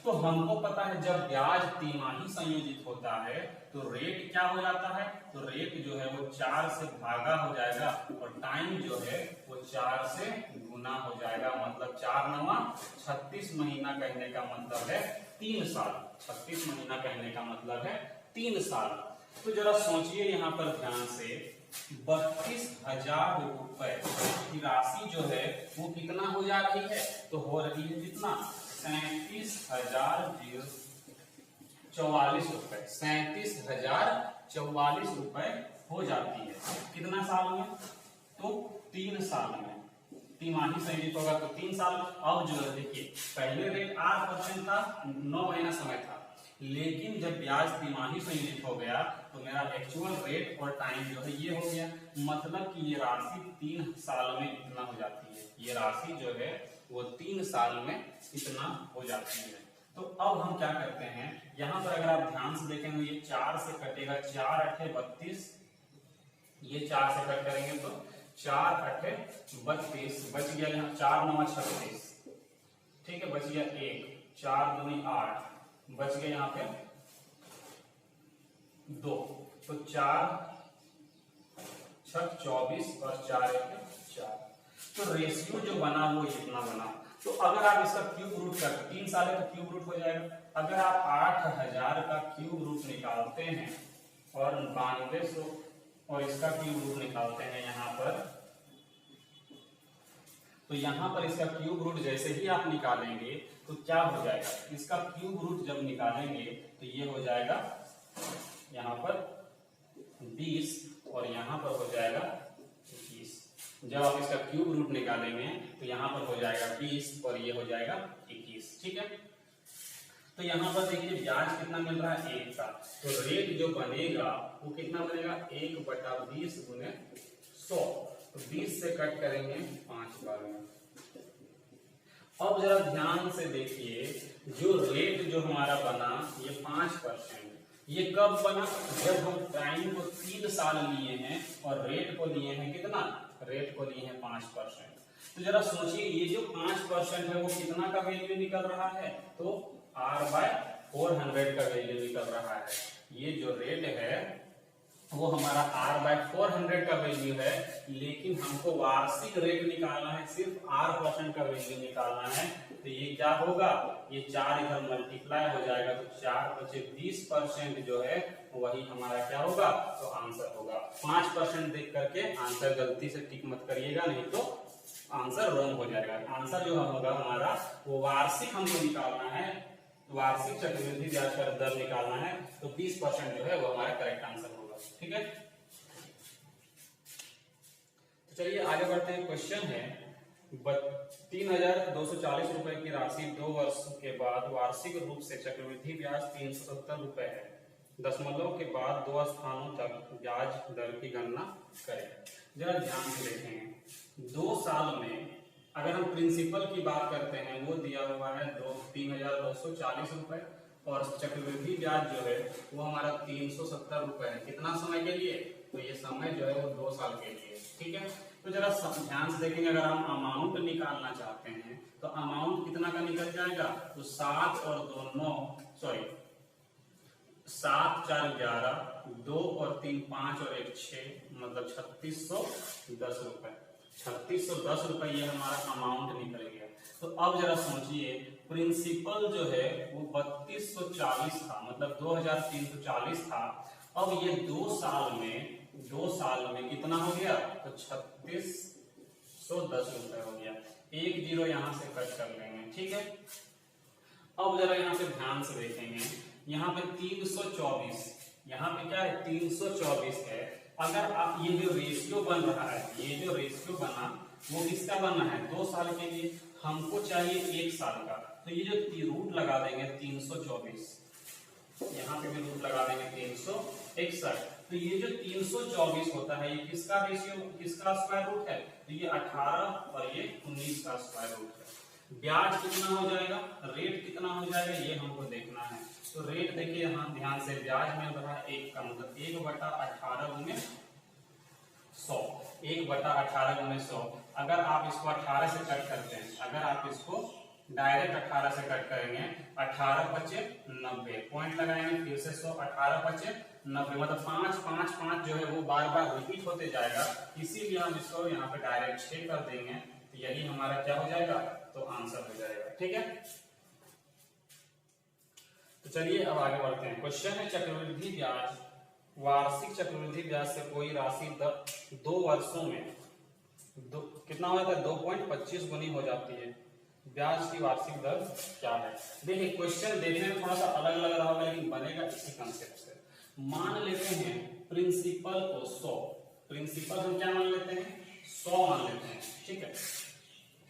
तो हमको पता है जब ब्याज तिमाही संयोजित होता है तो रेट क्या हो जाता है, तो रेट जो है वो 4 से भागा हो जाएगा और टाइम जो है वो 4 से गुना हो जाएगा। मतलब 4 9 36 महीना कहने का मतलब है 3 साल। 36 महीना कहने का मतलब है 3 साल। तो जरा सोचिए यहाँ पर ध्यान से, 32,000 रुपए की राशि जो है वो कितना हो जा रही है, तो हो रही है कितना, 37,044 रुपए। 37,044 रुपए हो जाती है कितना साल में, तो 3 साल में। तिमाही संयोजित होगा तो 3 साल। अब जो है देखिए पहले रेट 8% था, 9 महीना समय था, लेकिन जब ब्याज तिमाही संयोजित हो गया तो मेरा एक्चुअल रेट और टाइम जो है ये हो गया। मतलब कि ये राशि 3 साल में इतना हो जाती है। ये राशि जो है वो 3 साल में इतना हो जाती है। तो अब हम क्या करते हैं, यहाँ पर अगर आप ध्यान से देखेंगे ये 4 से कटेगा, 4 8 32, ये 4 से कट करेंगे तो 4 8 32, बच गया यहाँ 4 9 36। ठीक है, बच गया 1, 4 दूनी 8, बच गया यहाँ पे 2, तो 4 6 24 और 4 1 4। तो रेशियो जो बना वो इतना बना। तो अगर आप इसका क्यूब रूट करते, 3 साल है तो क्यूब रूट हो जाएगा। अगर आप 8,000 का क्यूब रूट निकालते हैं और 9200 और इसका क्यूब रूट निकालते हैं यहाँ पर, तो यहाँ पर इसका क्यूब रूट जैसे ही आप निकालेंगे तो क्या हो जाएगा, इसका क्यूब रूट जब निकालेंगे तो ये हो जाएगा यहाँ पर 20 और यहाँ पर हो जाएगा 21। जब आप इसका क्यूब रूट निकालेंगे तो यहाँ पर हो जाएगा 20 और ये हो जाएगा 21। ठीक है, तो यहाँ पर देखिए ब्याज कितना मिल रहा है, 1 का। तो रेट जो बनेगा वो कितना बनेगा, 1/20 गुने 100। तो 20 से कट करेंगे 5 बार में। अब जरा ध्यान से देखिए, जो रेट जो हमारा बना ये 5%, ये कब बना, जब हम टाइम को 3 साल लिए हैं और रेट को लिए हैं कितना, रेट को लिए हैं 5%। तो जरा सोचिए ये जो 5% है वो कितना का वैल्यू निकल रहा है, तो R/400 का वैल्यू निकल रहा है। ये जो रेट है वो हमारा R/400 का वैल्यू है, लेकिन हमको वार्षिक रेट निकालना है, सिर्फ R% का वैल्यू निकालना है। तो ये क्या होगा, ये 4 इधर मल्टीप्लाई हो जाएगा, तो 4 बचे 20% जो है वही हमारा क्या होगा, तो आंसर होगा। 5% देख करके आंसर गलती से टिक मत करिएगा, नहीं तो आंसर रॉन्ग हो जाएगा। आंसर जो होगा हमारा वो वार्षिक हमको निकालना है, वार्षिक चक्रवृद्धि ब्याज का दर निकालना है, तो 20% जो है वो हमारा करेक्ट आंसर होगा। ठीक है, तो चलिए आगे बढ़ते हैं। क्वेश्चन है 3,240 रुपए की राशि 2 वर्ष के बाद वार्षिक रूप से चक्रवृद्धि ब्याज 370 रुपए है। दशमलव के बाद 2 स्थानों तक ब्याज दर की गणना करें। जरा ध्यान से देखेंगे, 2 साल में अगर हम प्रिंसिपल की बात करते हैं, वो दिया हुआ है 3,240 रुपए, और चक्रवृद्धि ब्याज जो है वो हमारा 370 रुपए है। कितना समय के लिए, तो ये समय जो है वो 2 साल के लिए। ठीक है, तो जरा ध्यान से देखेंगे, अगर हम अमाउंट निकालना चाहते हैं तो अमाउंट कितना का निकल जाएगा, तो 7 और 2 9, सॉरी 7 4 11, 2 और 3 5 और 1 6, मतलब 3610 रुपए। 3610 रुपए ये हमारा अमाउंट निकल गया। तो अब जरा सोचिए, प्रिंसिपल जो है वो 3240 था, मतलब 2340 था। अब ये 2 साल में कितना हो गया, तो 3610 रुपए हो गया। 1 जीरो यहां से कट कर लेंगे। ठीक है, अब जरा यहाँ पे ध्यान से देखेंगे, यहाँ पे 324, यहाँ पे क्या है 324 है। अगर आप ये जो रेशियो बन रहा है, ये जो रेशियो बना वो किसका बनना है, 2 साल के लिए, हमको चाहिए 1 साल का। तो ये जो रूट लगा देंगे 324, यहाँ पे भी रूट लगा देंगे 361। तो ये जो 324 होता है, ये किसका रेशियो, किसका स्क्वायर रूट है, तो ये 18 और ये 19 का स्क्वायर रूट है। ब्याज कितना हो जाएगा, रेट कितना हो जाएगा, ये हमको देखना है। तो रेट देखिए यहाँ ध्यान से, ब्याज मिल रहा है 1 का, मतलब 1/18 गुने 100, 1/18 गुने 100। अगर आप इसको 18 से कट करते हैं, अगर आप इसको डायरेक्ट 18 से कट करेंगे, 18 बचे 90, पॉइंट लगाएंगे फिर से 100, 18 बचे 90, मतलब 5 5 5 जो है वो बार बार रिपीट होते जाएगा। इसीलिए हम इसको यहाँ पे डायरेक्ट 6 कर देंगे, तो यही हमारा क्या हो जाएगा, तो आंसर हो जाएगा। ठीक है, तो चलिए अब आगे बढ़ते हैं। क्वेश्चन है चक्रवृद्धि ब्याज, वार्षिक चक्रवृद्धि ब्याज से कोई राशि 2 वर्षों में कितना हो जाता है, 2.25 गुनी हो जाती है। ब्याज की वार्षिक दर क्या है। देखिए क्वेश्चन देखने में थोड़ा सा अलग लग रहा होगा, लेकिन बनेगा इसी कंसेप्ट से। मान लेते हैं प्रिंसिपल को 100, प्रिंसिपल हम क्या मान लेते हैं, 100 मान लेते हैं। ठीक है,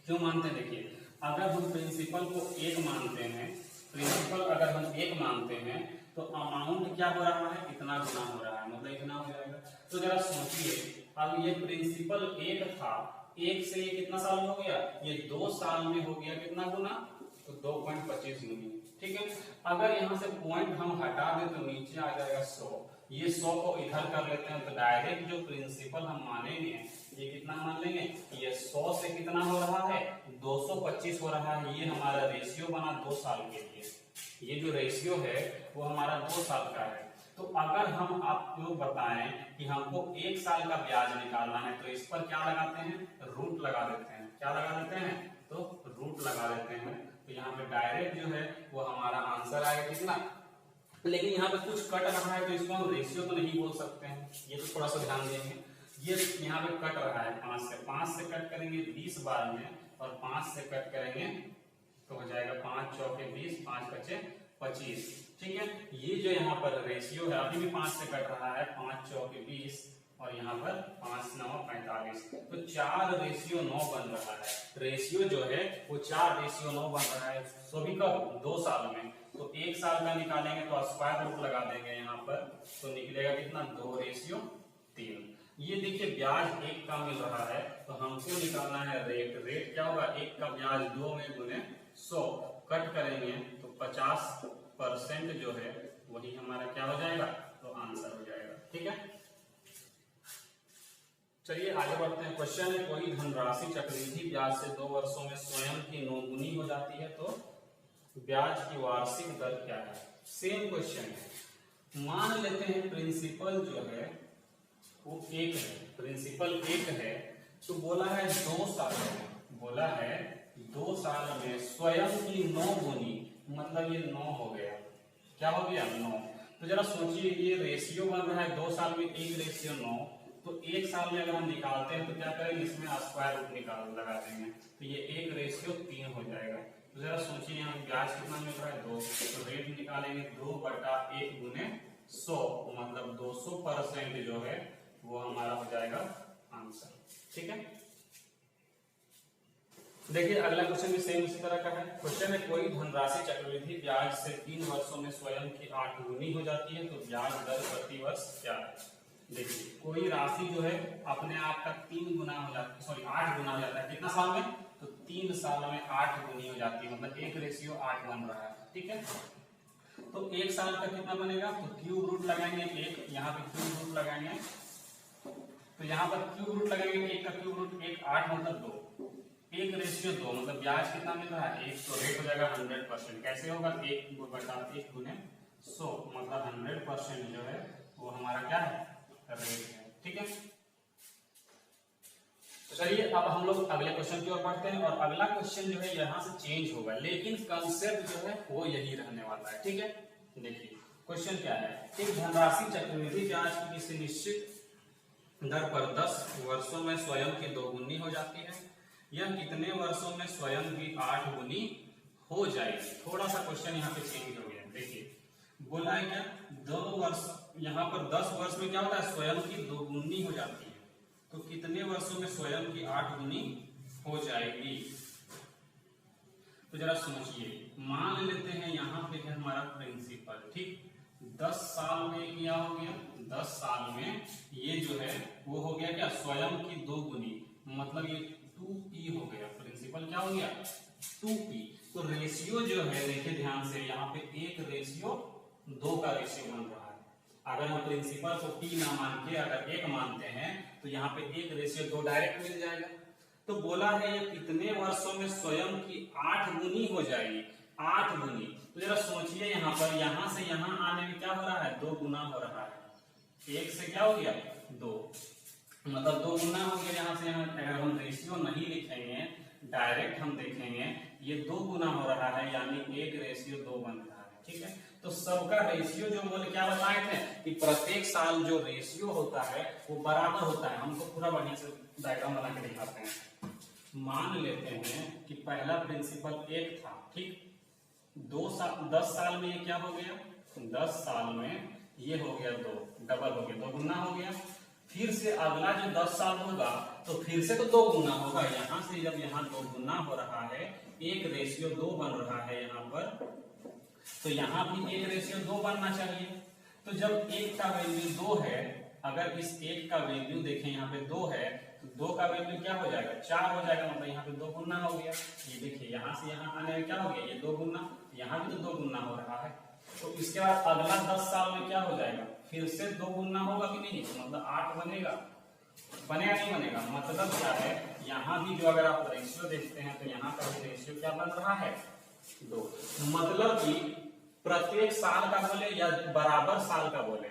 क्यों मानते हैं, देखिए अगर हम प्रिंसिपल को 1 मानते हैं, प्रिंसिपल अगर हम 1 मानते हैं, तो अमाउंट क्या हो रहा है, इतना गुना हो रहा है, मतलब इतना हो जाएगा। तो जरा सोचिए, अब ये प्रिंसिपल 1 था, 1 से ये कितना साल हो गया, ये 2 साल में हो गया कितना गुना, तो 2.25 गुनी। ठीक है, अगर यहाँ से पॉइंट हम हटा दें तो नीचे आ जाएगा 100, ये 100 को इधर कर लेते हैं, तो डायरेक्ट जो प्रिंसिपल हम मानेंगे ये कितना मान लेंगे, ये 100 से कितना हो रहा है, 225 हो रहा है। ये हमारा रेशियो बना 2 साल के लिए, ये जो रेशियो है वो हमारा 2 साल का है। तो अगर हम आपको बताएं कि हमको 1 साल का ब्याज निकालना है, तो इस पर क्या लगाते हैं, रूट लगा देते हैं। क्या लगा देते हैं, तो रूट लगा देते हैं। तो यहाँ पे डायरेक्ट जो है वो हमारा आंसर आएगा कितना, लेकिन यहाँ पे कुछ कट रहा है, तो इसको हम रेशियो तो नहीं बोल सकते हैं, ये तो थोड़ा सा ध्यान देंगे। ये यहाँ पे कट रहा है 5 से कट करेंगे 20 बार में, और 5 से कट करेंगे तो हो जाएगा 5 चौके 20, 5 बचे 25। ठीक है, ये जो यहाँ पर रेशियो है अभी भी 5 से कट रहा है, 5 चौके 20 और यहाँ पर 5 9 45, तो 4:9 बन रहा है। रेशियो जो है वो 4:9 बन रहा है, तो भी कब, 2 साल में। तो 1 साल का निकालेंगे तो स्क्वायर रूट लगा देंगे यहाँ पर, तो निकलेगा कितना, 2:3। ये देखिए ब्याज 1 का मिल रहा है, तो हमको निकालना है रेट। रेट क्या होगा, 1 का ब्याज 2 में गुने 100, कट करेंगे तो 50% जो है वही हमारा क्या हो जाएगा, तो आंसर हो जाएगा। ठीक है, चलिए आगे बढ़ते हैं। क्वेश्चन है कोई धनराशि चक्रवृद्धि ब्याज से 2 वर्षों में स्वयं की 9 गुनी हो जाती है, तो ब्याज की वार्षिक दर क्या है। सेम क्वेश्चन है, मान लेते हैं प्रिंसिपल जो है वो 1 है, प्रिंसिपल 1 है, तो बोला है 2 साल में, बोला है 2 साल में स्वयं की 9 गुनी, मतलब ये 9 हो गया, क्या हो गया 9। तो जरा सोचिए ये रेशियो बन रहा है 2 साल में 1:9, तो 1 साल में अगर हम निकालते हैं तो क्या करेंगे, इसमें स्क्वायर रूट निकाल लगा देंगे, तो ये 1:3 हो जाएगा। तो जरा सोचिए यहाँ ब्याज कितना मिल रहा है 2, तो रेट निकालेंगे 2/1 गुने 100, मतलब 200% जो है वो हमारा हो जाएगा आंसर। ठीक है, देखिए अगला क्वेश्चन भी सेम इसी तरह का है। क्वेश्चन है कोई धनराशि चक्रवृद्धि ब्याज से 3 वर्षों में स्वयं की 8 गुनी हो जाती है, तो ब्याज दर प्रति वर्ष क्या है। देखिए कोई राशि जो है अपने आप का 3 गुना हो जाता है, सॉरी 8 गुना हो जाता है, कितना साल में, तो 3 साल में 8 गुनी हो जाती है, मतलब 1:8 बन रहा है। ठीक है, तो 1 साल का कितना बनेगा, तो क्यूब रूट लगाएंगे 1, यहाँ पे क्यूब रूट लगाएंगे, तो यहाँ पर क्यूब रूट लगेगा 1 का क्यूब रूट 1, 8 मतलब 2, 1:2, मतलब ब्याज कितना मिल रहा है 1, तो रेट हो जाएगा 100%। कैसे होगा 1/1 गुने 100, मतलब 100% जो है वो हमारा क्या है रेट है। ठीक है, तो चलिए अब हम लोग अगले क्वेश्चन की ओर बढ़ते हैं, और अगला क्वेश्चन जो है यहाँ से चेंज होगा, लेकिन कंसेप्ट जो है वो यही रहने वाला है। ठीक है, देखिए क्वेश्चन क्या है, एक धनराशि चक्रवृद्धि ब्याज की किसी निश्चित दर पर 10 वर्षों में स्वयं की 2 गुनी हो जाती है, यह कितने वर्षों में स्वयं की 8 गुनी हो जाएगी। थोड़ा सा क्वेश्चन यहाँ पे चेंज हो गया, देखिए बोला है क्या 2 वर्ष, यहाँ पर 10 वर्ष में क्या होता है स्वयं की 2 गुनी हो जाती है, तो कितने वर्षों में स्वयं की 8 गुनी हो जाएगी। तो जरा समझिए, मान लेते हैं यहाँ पे है हमारा प्रिंसिपल, ठीक 10 साल में क्या हो गया, 10 साल में ये जो है वो हो गया क्या स्वयं की 2 गुनी, मतलब ये 2p हो गया, प्रिंसिपल क्या हो गया 2p। तो रेशियो जो है देखिए ध्यान से, यहाँ पे 1:2 का रेशियो बन रहा है। अगर हम प्रिंसिपल को p ना मान के अगर 1 मानते हैं तो यहाँ पे 1:2 डायरेक्ट मिल जाएगा। तो बोला है ये कितने वर्षों में स्वयं की 8 गुनी हो जाएगी, 8 गुनी। तो जरा सोचिए यहाँ पर, यहाँ से यहाँ आने में क्या हो रहा है 2 गुना हो रहा है, 1 से क्या हो गया 2, मतलब 2 गुना हो गया यहाँ से यहाँ। अगर हम रेशियो नहीं लिखेंगे डायरेक्ट हम देखेंगे ये 2 गुना हो रहा है, यानी 1:2 बन रहा है। ठीक है, तो सबका रेशियो जो बोले क्या बताए थे कि प्रत्येक साल जो रेशियो होता है वो बराबर होता है। हमको पूरा बढ़िया से डायग्राम बना के दिखाते हैं। मान लेते हैं कि पहला प्रिंसिपल 1 था, ठीक 10 साल में ये क्या हो गया, 10 साल में ये हो गया 2, डबल हो गया 2 गुना हो गया। फिर से अगला जो 10 साल होगा तो फिर से तो 2 गुना होगा, यहाँ से जब यहाँ 2 गुना हो रहा है 1:2 बन रहा है यहाँ पर, तो यहाँ भी 1:2 बनना चाहिए। तो जब 1 का वैल्यू 2 है, अगर इस 1 का वैल्यू देखें यहाँ पे 2 है तो 2 का वैल्यू क्या हो जाएगा 4 हो जाएगा, मतलब यहाँ पे 2 गुना हो गया। ये देखिए यहाँ से यहाँ आने में क्या हो गया ये 2 गुना, यहाँ भी तो 2 गुना हो रहा है। तो इसके बाद अगला 10 साल में क्या हो जाएगा फिर से 2 गुना होगा कि नहीं, मतलब 8 बनेगा, बनेगा नहीं बनेगा। मतलब क्या है यहाँ भी जो अगर आप रेशियो देखते हैं तो यहाँ का रेशियो क्या बन रहा है 2, मतलब कि प्रत्येक साल का बोले या बराबर साल का बोले,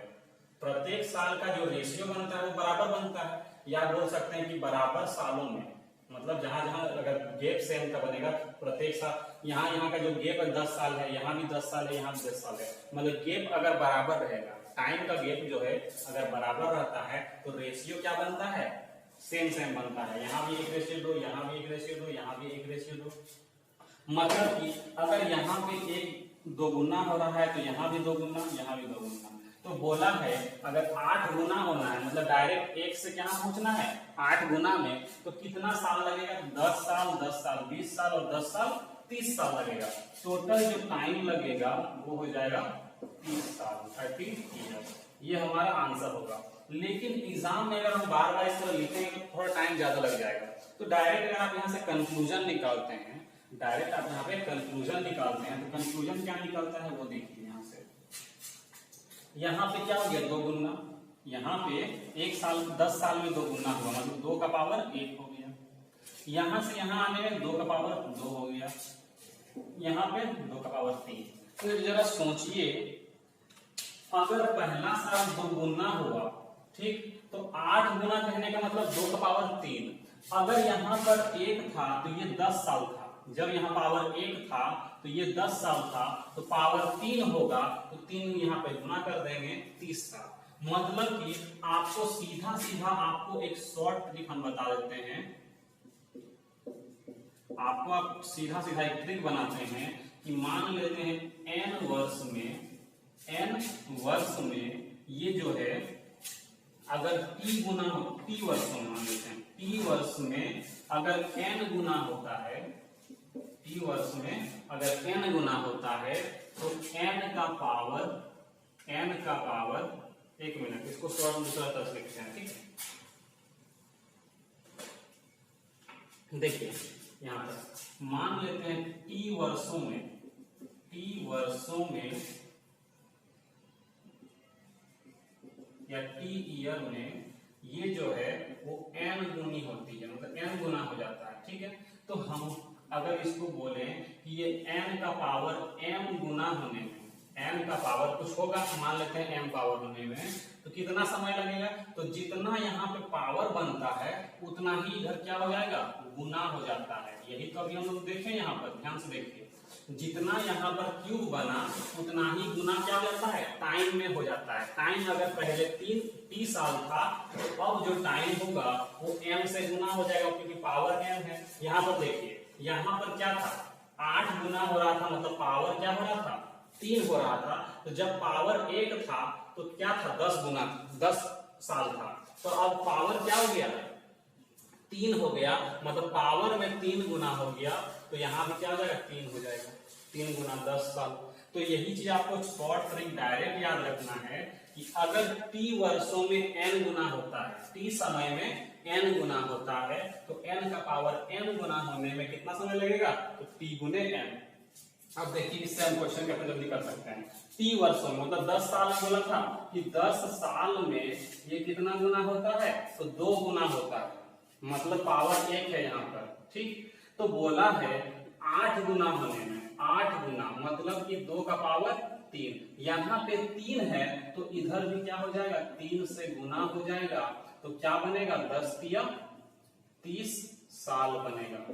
प्रत्येक साल का जो रेशियो बनता है वो बराबर बनता है, या बोल सकते हैं कि बराबर सालों में, मतलब जहां जहां अगर गैप सेम का बनेगा प्रत्येक साल, यहाँ का जो गैप 10 साल है, यहाँ भी 10 साल है, यहाँ भी 10 साल है, मतलब गैप अगर बराबर रहेगा, टाइम का गैप जो है अगर बराबर रहता है तो रेशियो क्या बनता है सेम बनता है। यहाँ भी 1:2, यहाँ भी 1:2, यहाँ भी 1:2, मतलब कि अगर यहाँ पे 2 गुना हो रहा है तो यहाँ भी 2 गुना, यहाँ भी 2 गुना। तो बोला है अगर 8 गुना होना है, मतलब डायरेक्ट 1 से क्या पहुंचना है 8 गुना में, तो कितना साल लगेगा 10 साल, 10 साल 20 साल और 10 साल 30 साल लगेगा। टोटल जो टाइम लगेगा वो हो जाएगा 30 साल, 30 ईयर। ये हमारा आंसर होगा। लेकिन एग्जाम में अगर हम बार बार इस तरह लिखेंगे तो थोड़ा टाइम ज्यादा लग जाएगा। तो डायरेक्ट अगर आप यहाँ से कंक्लूजन निकालते हैं, डायरेक्ट आप यहाँ पे कंक्लूजन निकालते हैं, तो कंक्लूजन क्या निकलता है वो देखिए। यहाँ से यहाँ पे क्या हो गया 2 गुना, यहाँ पे 1 साल 10 साल में 2 गुना हुआ, मतलब 2 का पावर 1 हो गया। यहाँ से यहाँ आने में 2 का पावर 2 हो गया, यहाँ पे 2 का पावर 3। तो जरा सोचिए अगर पहला साल 2 गुना हुआ ठीक। तो 8 गुना कहने का मतलब 2 का पावर 3। अगर यहाँ पर 1 था तो ये 10 साल था, जब यहाँ पावर 1 था तो ये 10 साल था, तो पावर 3 होगा तो 3 यहाँ पे गुना कर देंगे 30 का। मतलब कि आपको सीधा सीधा आपको एक शॉर्ट ट्रिक हम बता देते हैं, आपको आप सीधा सीधा एक ट्रिक बनाते हैं कि मान लेते हैं n वर्ष में ये जो है अगर t गुना हो, t वर्षों में मान लेते हैं t वर्ष में अगर n गुना होता है, t वर्ष में अगर n गुना होता है तो n का पावर, एक मिनट इसको थोड़ा दूसरा तरह लिखते हैं, ठीक है। देखिए यहाँ पर मान लेते हैं t वर्षों में या t ईयर में ये जो है वो n गुनी होती है, मतलब n गुना हो जाता है, ठीक है। तो हम अगर इसको बोले कि ये n का पावर m गुना होने में, n का पावर कुछ होगा, मान लेते हैं m पावर होने में, तो कितना समय लगेगा, तो जितना यहाँ पे पावर बनता है उतना ही इधर क्या हो जाएगा, गुना हो जाता है। यही तो अभी हम लोग देखें, यहाँ पर ध्यान से देखिए, जितना यहाँ पर क्यूब बना उतना ही गुना क्या हो जाता है, टाइम में हो जाता है। टाइम अगर पहले 3 साल था तो अब जो टाइम होगा वो m से गुना हो जाएगा, क्योंकि पावर m है। यहाँ पर देखिए, यहाँ पर क्या था, 8 गुना हो रहा था, मतलब पावर क्या हो रहा था, 3 हो रहा था। तो जब पावर 1 था तो क्या था, 10 साल था। तो अब पावर क्या हो गया, 3 हो गया, मतलब पावर में 3 गुना हो गया, तो यहाँ भी क्या हो जाएगा, 3 हो जाएगा, 3 गुना 10 साल। तो यही चीज आपको शॉर्ट ट्रिक डायरेक्ट याद रखना है कि अगर t वर्षों में n गुना होता है, t समय में n गुना होता है, तो n का पावर n गुना होने में कितना समय लगेगा, तो t गुने n। अब देखिए इससे हम क्वेश्चन के जल्दी कर सकते हैं। t वर्षों में मतलब 10 साल में बोला था कि 10 साल में ये कितना गुना होता है, तो 2 गुना होता है, मतलब पावर 1 है यहाँ पर, ठीक। तो बोला है 8 गुना होने में, 8 गुना मतलब कि 2 का पावर 3, यहाँ पे 3 है तो इधर भी क्या हो जाएगा, 3 से गुना हो जाएगा, तो क्या बनेगा, 10 तिया 30 साल बनेगा।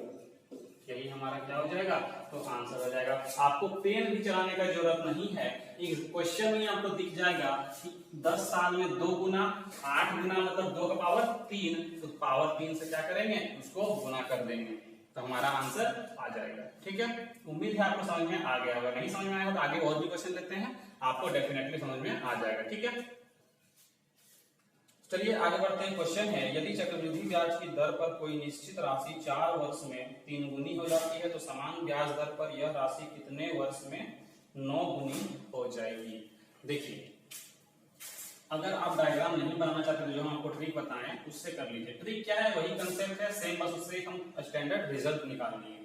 यही हमारा क्या हो जाएगा, तो आंसर हो जाएगा। आपको पेन भी चलाने का जरूरत नहीं है, एक क्वेश्चन में आपको दिख जाएगा कि 10 साल में 2 गुना, 8 गुना मतलब 2 का पावर 3, तो पावर 3 से क्या करेंगे, उसको गुना कर देंगे, तो हमारा आंसर आ जाएगा। ठीक है, उम्मीद है आपको समझ में आ गया होगा। नहीं समझ में आएगा तो आगे और भी क्वेश्चन लेते हैं, आपको डेफिनेटली समझ में आ जाएगा। ठीक है, चलिए आगे बढ़ते हैं। क्वेश्चन है, यदि चक्रवृद्धि ब्याज की दर पर कोई निश्चित राशि 4 वर्ष में 3 गुनी हो जाती है तो समान ब्याज दर पर यह राशि कितने वर्ष में 9 गुनी हो जाएगी। देखिए, अगर आप डायग्राम नहीं बनाना चाहते जो हम आपको ट्रिक बताएं उससे कर लीजिए। ट्रिक क्या है, वही कंसेप्ट है सेम, बस उससे हम स्टैंडर्ड रिजल्ट निकाल लिए।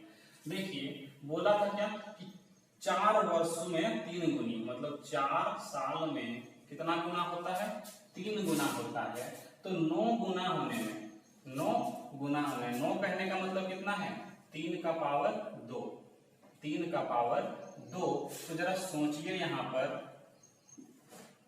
देखिए, बोला था क्या कि 4 वर्ष में 3 गुनी, मतलब 4 साल में कितना गुना होता है, 3 गुना होता है। तो 9 गुना होने में, 9 गुना होने, 9 कहने का मतलब कितना है, 3 का पावर 2, 3 का पावर 2। तो जरा सोचिए यहाँ पर,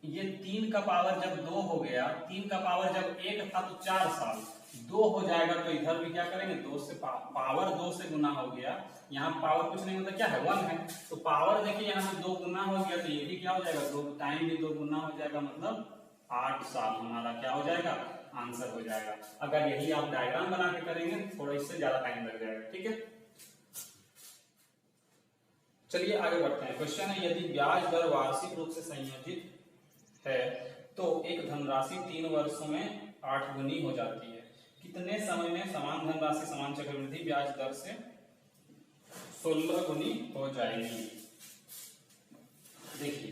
ये 3 का पावर जब 2 हो गया, 3 का पावर जब 1 था तो 4 साल, 2 हो जाएगा तो इधर भी क्या करेंगे, 2 से पावर 2 से गुना हो गया। यहाँ पावर कुछ नहीं मतलब क्या है, 1 है, तो पावर देखिए यहाँ से 2 गुना हो गया, तो ये भी क्या हो जाएगा, 2 टाइम भी 2 गुना हो जाएगा, मतलब 8 साल हमारा क्या हो जाएगा, आंसर हो जाएगा। अगर यही आप डायग्राम बना के करेंगे थोड़ा इससे ज्यादा टाइम लग जाएगा। ठीक है, चलिए आगे बढ़ते हैं। क्वेश्चन है, यदि ब्याज दर वार्षिक रूप से संयोजित है तो एक धनराशि 3 वर्षों में 8 गुनी हो जाती है, कितने समय में समान धनराशि समान चक्रवृद्धि ब्याज दर से 16 गुनी हो जाएगी। देखिए,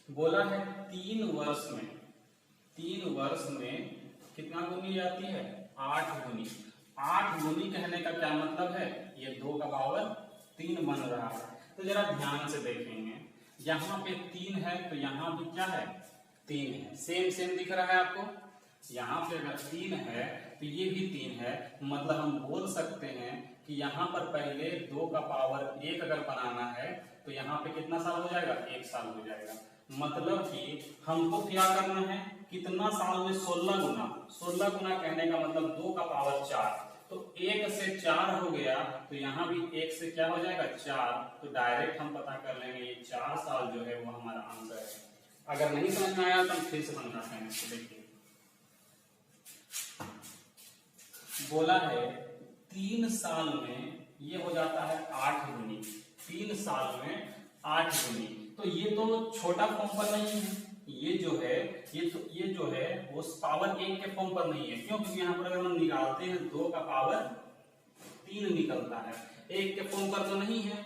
बोला है 3 वर्ष में, 3 वर्ष में कितना गुनी जाती है, 8 गुनी। 8 गुनी कहने का क्या मतलब है, ये 2 का पावर 3 बन रहा है। तो जरा ध्यान से देखेंगे, यहाँ पे 3 है तो यहाँ भी क्या है, 3 है, सेम सेम दिख रहा है आपको। यहाँ पे अगर 3 है तो ये भी 3 है, मतलब हम बोल सकते हैं कि यहाँ पर पहले 2 का पावर 1 अगर बनाना है तो यहाँ पे कितना साल हो जाएगा, 1 साल हो जाएगा। मतलब कि हमको क्या करना है, कितना साल में 16 गुना, 16 गुना कहने का मतलब 2 का पावर 4, तो 1 से 4 हो गया, तो यहाँ भी 1 से क्या हो जाएगा 4, तो डायरेक्ट हम पता कर लेंगे ये 4 साल जो है वो हमारा आंसर है। अगर नहीं समझ में आया तो हम फिर से समझाते हैं। तो देखिए बोला है 3 साल में ये हो जाता है 8 गुनी, 3 साल में 8 गुनी, तो ये तो छोटा फॉर्म पर नहीं है, ये जो है ये जो है वो पावर 1 के फॉर्म पर नहीं है। क्यों? क्योंकि यहाँ पर अगर हम निकालते हैं 2 का पावर 3 निकलता है, 1 के फॉर्म पर तो नहीं है,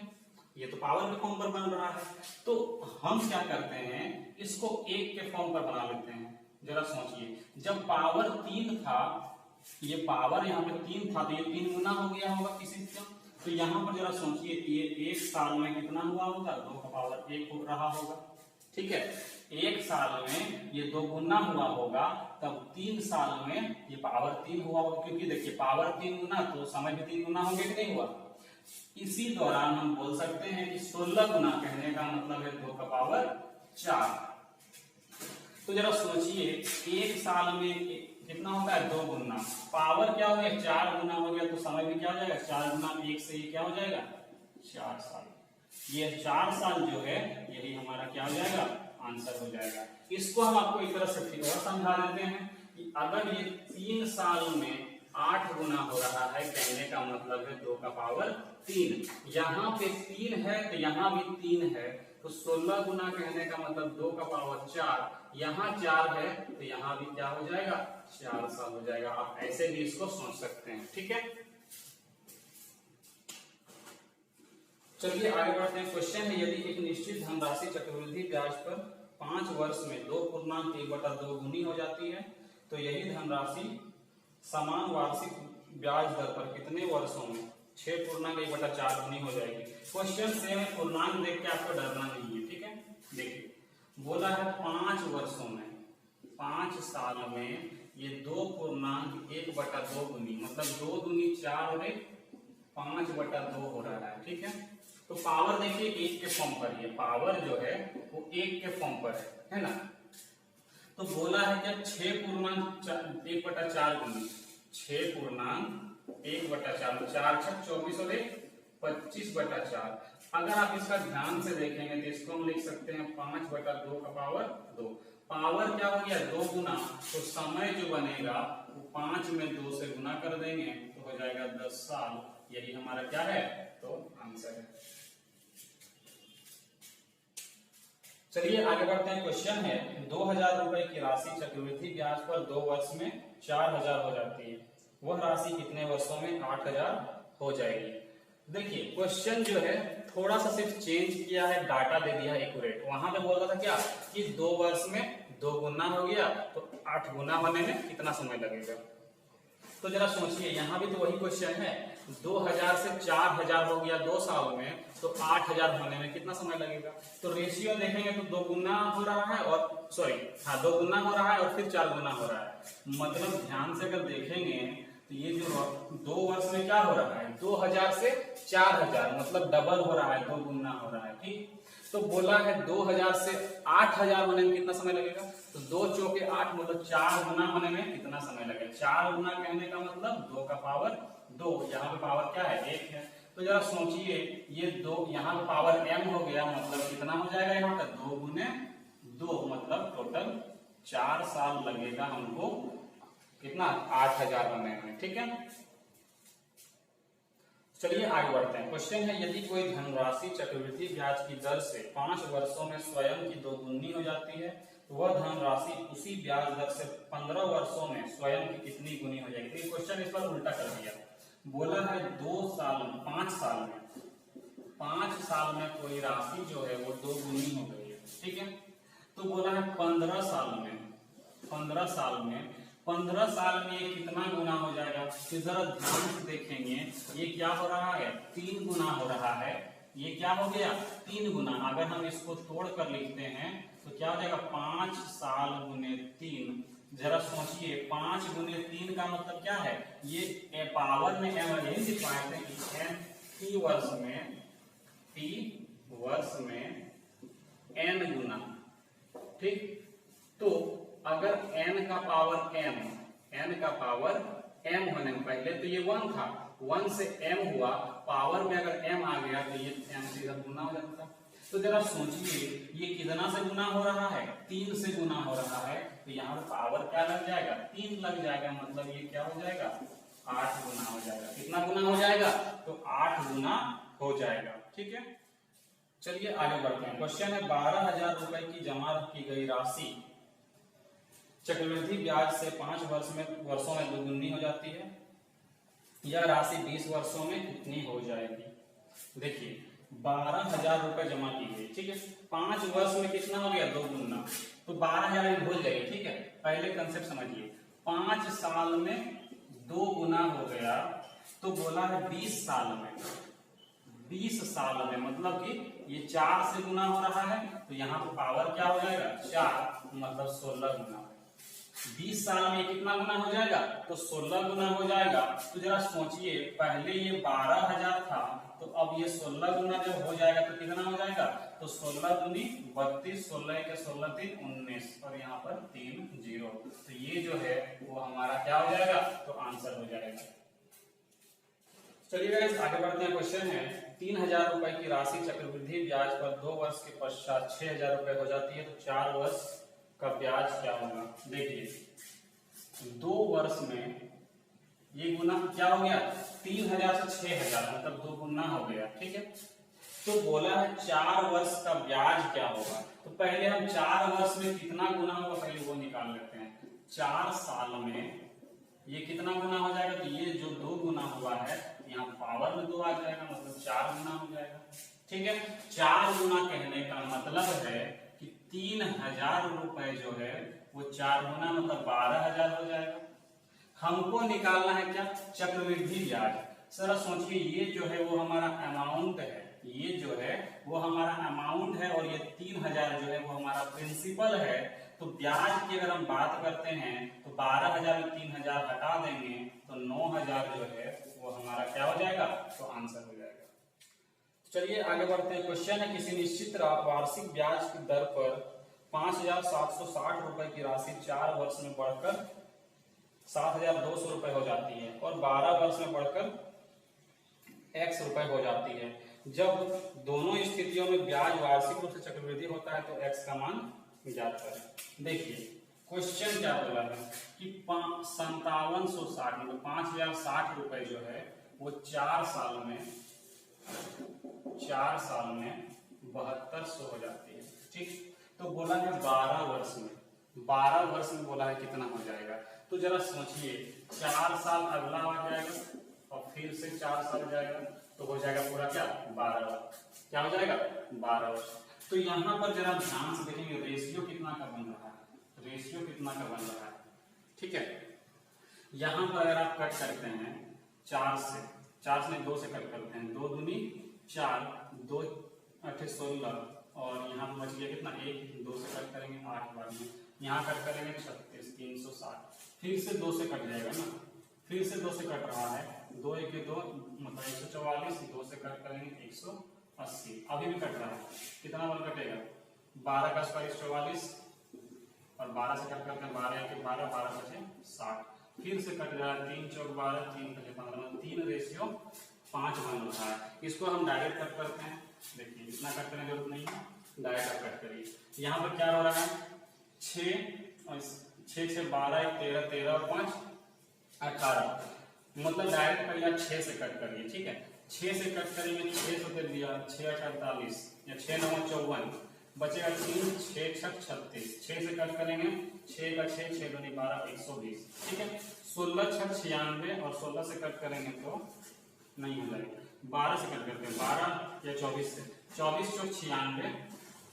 ये तो पावर के फॉर्म पर बन रहा है। तो हम क्या करते हैं, इसको 1 के फॉर्म पर बना लेते हैं। जरा सोचिए, जब पावर 3 था, ये पावर यहाँ पे 3 था, तो ये 3 गुना हो गया होगा किसी से, तो यहाँ पर जरा सोचिए ये 1 साल में कितना हुआ होगा, 2 का पावर 1 हो रहा होगा। ठीक है, 1 साल में ये 2 गुना हुआ होगा, तब 3 साल में ये पावर 3 हुआ होगा, क्योंकि देखिए पावर 3 गुना तो समय भी 3 गुना हो गया कि नहीं हुआ। इसी दौरान हम बोल सकते हैं कि 16 गुना कहने का मतलब है 2 का पावर 4। तो जरा सोचिए 1 साल में कितना होता है, 2 गुना, पावर क्या हो गया 4 गुना हो गया, तो समय भी क्या हो जाएगा 4 गुना 1 से ये क्या हो जाएगा 4 साल। ये 4 साल जो है यही हमारा क्या हो जाएगा, आंसर हो जाएगा। इसको हम आपको एक तरह से फिर और समझा देते हैं कि अगर ये 3 साल में 8 गुना हो रहा है, कहने का मतलब है 2 का पावर 3, यहाँ पे 3 है तो यहाँ भी 3 है, तो 16 गुना कहने का मतलब 2 का पावर 4, यहाँ 4 है तो यहाँ भी क्या हो जाएगा 4 साल हो जाएगा। आप ऐसे भी इसको सोच सकते हैं। ठीक है, चलिए आगे बढ़ते हैं। क्वेश्चन है, यदि एक निश्चित धनराशि चक्रवृद्धि ब्याज पर 5 वर्ष में 2.1/2 गुनी हो जाती है, तो यही धनराशि समान वार्षिक ब्याज दर पर कितने वर्षों में 6.1/4 गुनी हो जाएगी। क्वेश्चन सेम है, पूर्णांक देख के आपको डरना नहीं है। ठीक है, देखिए बोला है 5 वर्षों में, 5 साल में ये 2.1/2 गुनी, मतलब 2 दूनी 4 और 5/2 हो रहा है। ठीक है, तो पावर देखिए 1 के फॉर्म पर, ये पावर जो है वो 1 के फॉर्म पर है ना। तो बोला है क्या 6.1/4 गुनी, 6.1/4, 4 6 24 और 25/4। अगर आप इसका ध्यान से देखेंगे तो इसको हम लिख सकते हैं 5/2 का पावर 2। पावर क्या हो गया 2 गुना, तो समय जो बनेगा वो 5 में 2 से गुना कर देंगे तो हो जाएगा 10 साल। यही हमारा क्या है, तो आंसर है। चलिए आगे बढ़ते हैं। क्वेश्चन है, 2000 रुपए की राशि चक्रवृद्धि ब्याज पर 2 वर्ष में 4000 हो जाती है, वह राशि कितने वर्षों में 8000 हो जाएगी। देखिए क्वेश्चन जो है थोड़ा सा सिर्फ चेंज किया है, डाटा दे दिया है एक्यूरेट। वहां पे बोल रहा था क्या कि 2 वर्ष में 2 गुना हो गया, तो 8 गुना होने में कितना समय लगेगा। तो जरा सोचिए, यहाँ भी तो वही क्वेश्चन है, 2000 से 4000 हो गया 2 साल में, तो 8000 होने में कितना समय लगेगा। तो रेशियो देखेंगे तो 2 गुना हो रहा है, और सॉरी 2 गुना हो रहा है और फिर 4 गुना हो रहा है। मतलब ध्यान से अगर देखेंगे तो ये जो 2 वर्ष में क्या हो रहा है, 2000 से 4000, मतलब डबल हो रहा है, 2 गुना हो रहा है। ठीक, तो बोला है 2000 से 8000 होने में कितना समय लगेगा, तो 2 चौके 8, मतलब 4 गुना होने में कितना समय लगेगा। 4 गुना कहने का मतलब 2 का पावर 2, यहाँ पे पावर क्या है 1 है। तो जरा सोचिए ये 2 यहाँ पे पावर m हो गया, मतलब कितना हो जाएगा यहाँ पे 2 गुने 2, मतलब टोटल 4 साल लगेगा हमको कितना 8000 होने में। ठीक है, चलिए आगे बढ़ते हैं। क्वेश्चन है, यदि कोई धनराशि चक्रवृद्धि ब्याज की दर से 5 वर्षों में स्वयं की 2 गुनी हो जाती है, तो वह धनराशि उसी ब्याज दर से 15 वर्षों में स्वयं की कितनी गुनी हो जाएगी। तो क्वेश्चन इस पर उल्टा कर दिया, बोला है 5 साल में कोई राशि जो है वो 2 गुनी हो गई है। ठीक है, तो बोला है 15 साल में ये कितना गुना हो जाएगा। तो जरा ध्यान से देखेंगे, ये क्या हो रहा है 3 गुना हो रहा है, ये क्या हो गया 3 गुना। अगर हम इसको तोड़ कर लिखते हैं तो क्या हो जाएगा 5 साल गुने 3। जरा सोचिए 5 गुने 3 का मतलब क्या है, ये पावर में m यही दिखाते हैं कि 3 वर्ष में 3 वर्ष में n गुना, ठीक। तो अगर n का पावर m होने में, पहले तो ये 1 था, 1 से m हुआ, पावर में अगर m आ गया तो ये m से इधर गुना हो जाता। तो जरा सोचिए ये कितना से गुना हो रहा है, 3 से गुना हो रहा है, तो यहाँ पे पावर क्या लग जाएगा, 3 लग जाएगा, मतलब ये क्या हो जाएगा, 8 गुना हो जाएगा। कितना गुना हो जाएगा, तो 8 गुना हो जाएगा, ठीक है। चलिए आगे बढ़ते हैं। क्वेश्चन है 12,000 रुपए की जमा की गई राशि चक्रवृद्धि ब्याज से 5 वर्षों में दोगुनी हो जाती है। यह राशि 20 वर्षों में कितनी हो जाएगी। देखिए 12,000 रुपए जमा की गई, ठीक है, 5 वर्ष में कितना हो गया, 2 गुना, तो 12,000 भूल जाइए, ठीक है। पहले कंसेप्ट समझिए, 5 साल में 2 गुना हो गया, तो बोला है 20 साल में, 20 साल में मतलब कि ये 4 से गुना हो रहा है, तो यहाँ पे पावर क्या हो जाएगा, 4, मतलब 16 गुना। 20 साल में कितना गुना हो जाएगा, तो 16 गुना हो जाएगा। तो जरा सोचिए, पहले ये 12,000 था, तो अब ये 16 गुना जब हो जाएगा तो कितना हो जाएगा, तो 16 दूनी 32, 16 के 16 3 19, और यहाँ पर 3 0, तो ये जो है वो हमारा क्या हो जाएगा, तो आंसर हो जाएगा। चलिए गाइस आगे बढ़ते हैं। क्वेश्चन है 3,000 रुपए की राशि चक्रवृद्धि ब्याज पर 2 वर्ष के पश्चात 6,000 रुपए हो जाती है, तो 4 वर्ष का ब्याज क्या होगा। देखिए 2 वर्ष में ये गुना क्या हो गया, 3,000 से 6,000, मतलब 2 गुना हो गया, ठीक है। तो बोला है 4 वर्ष का ब्याज क्या होगा। तो पहले हम 4 वर्ष में कितना गुना होगा पहले वो निकाल लेते हैं। 4 साल में ये कितना गुना हो जाएगा, तो ये जो 2 गुना हुआ है यहाँ पावर में 2 आ जाएगा, मतलब 4 गुना हो जाएगा, ठीक है। 4 गुना कहने का मतलब है कि 3,000 रुपए जो है वो 4 गुना मतलब 12,000 हो जाएगा। हमको निकालना है क्या, चक्रवृद्धि ब्याज। सर सोचिए ये जो है वो हमारा अमाउंट है, ये जो है वो हमारा अमाउंट है, और ये 3,000 जो है वो हमारा प्रिंसिपल है। तो ब्याज की अगर हम बात करते हैं तो 12,000 में 3,000 हटा देंगे तो 9,000 जो है वो हमारा क्या हो जाएगा, तो आंसर हो जाएगा। चलिए आगे बढ़ते हैं। क्वेश्चन है किसी निश्चित वार्षिक ब्याज की दर पर 5,760 रुपए की राशि 4 वर्ष में बढ़कर 7,200 रुपए हो जाती है, और 12 वर्ष में बढ़कर x रुपए हो जाती है। जब दोनों स्थितियों में ब्याज वार्षिक रूप से चक्रवृद्धि होता है तो x का मान ज्ञात करें। देखिए क्वेश्चन क्या बोला है कि 5760 मतलब 5,060 रुपए जो है वो 4 साल में 7,200 हो जाती है, ठीक। तो बोला है 12 वर्ष में बोला है कितना हो जाएगा। तो जरा सोचिए 4 साल अगला आ जाएगा और फिर से 4 साल जाएगा, तो हो जाएगा पूरा क्या, 12 वर्ष। क्या हो जाएगा, 12 वर्ष। तो यहाँ पर जरा ध्यान से देखेंगे रेशियो कितना का बन रहा है, ठीक है। यहाँ पर अगर आप कट करते हैं 4 से 2 से कट करते हैं, 2 दूनी 4, 2 8 16, और यहाँ पर बच गया कितना, 1 2 से कट करेंगे 8 बार में, यहाँ कट करेंगे 36 360, फिर से 2 से कट जाएगा ना, फिर से 2 से कट रहा है, 2 1 2 मतलब 144, 2 से कट करेंगे 180, अभी भी कट रहा है, कितना बार कटेगा, 12 का स्क्वायर 44, और 12 से कट करते हैं 12 1 12, 12 बचे 60, फिर से कट रहा है 3 4 12, 3 5 15, 3 रेशियो 5 बन रहा है। इसको हम डायरेक्ट कट करते हैं, देखिए इतना कट करने की जरूरत नहीं है, डायरेक्ट कट करिए। यहाँ पर क्या हो रहा है, 6 और 6 6 12 1 13 13 और 5 18, मतलब डायरेक्ट पहले 6 से कट करिए, ठीक है। 6 से कट करेंगे, 6 से कर दिया, 6 8 48 या 6 9 54, बचेगा 3 6 6 36, 6 से कट करेंगे 6 का 6 6 2 12 120, ठीक है। 16 6 96, और 16 से कट करेंगे तो नहीं हो जाएगा, 12 से कट करते हैं 12 या 24 से, 24 चौक 96,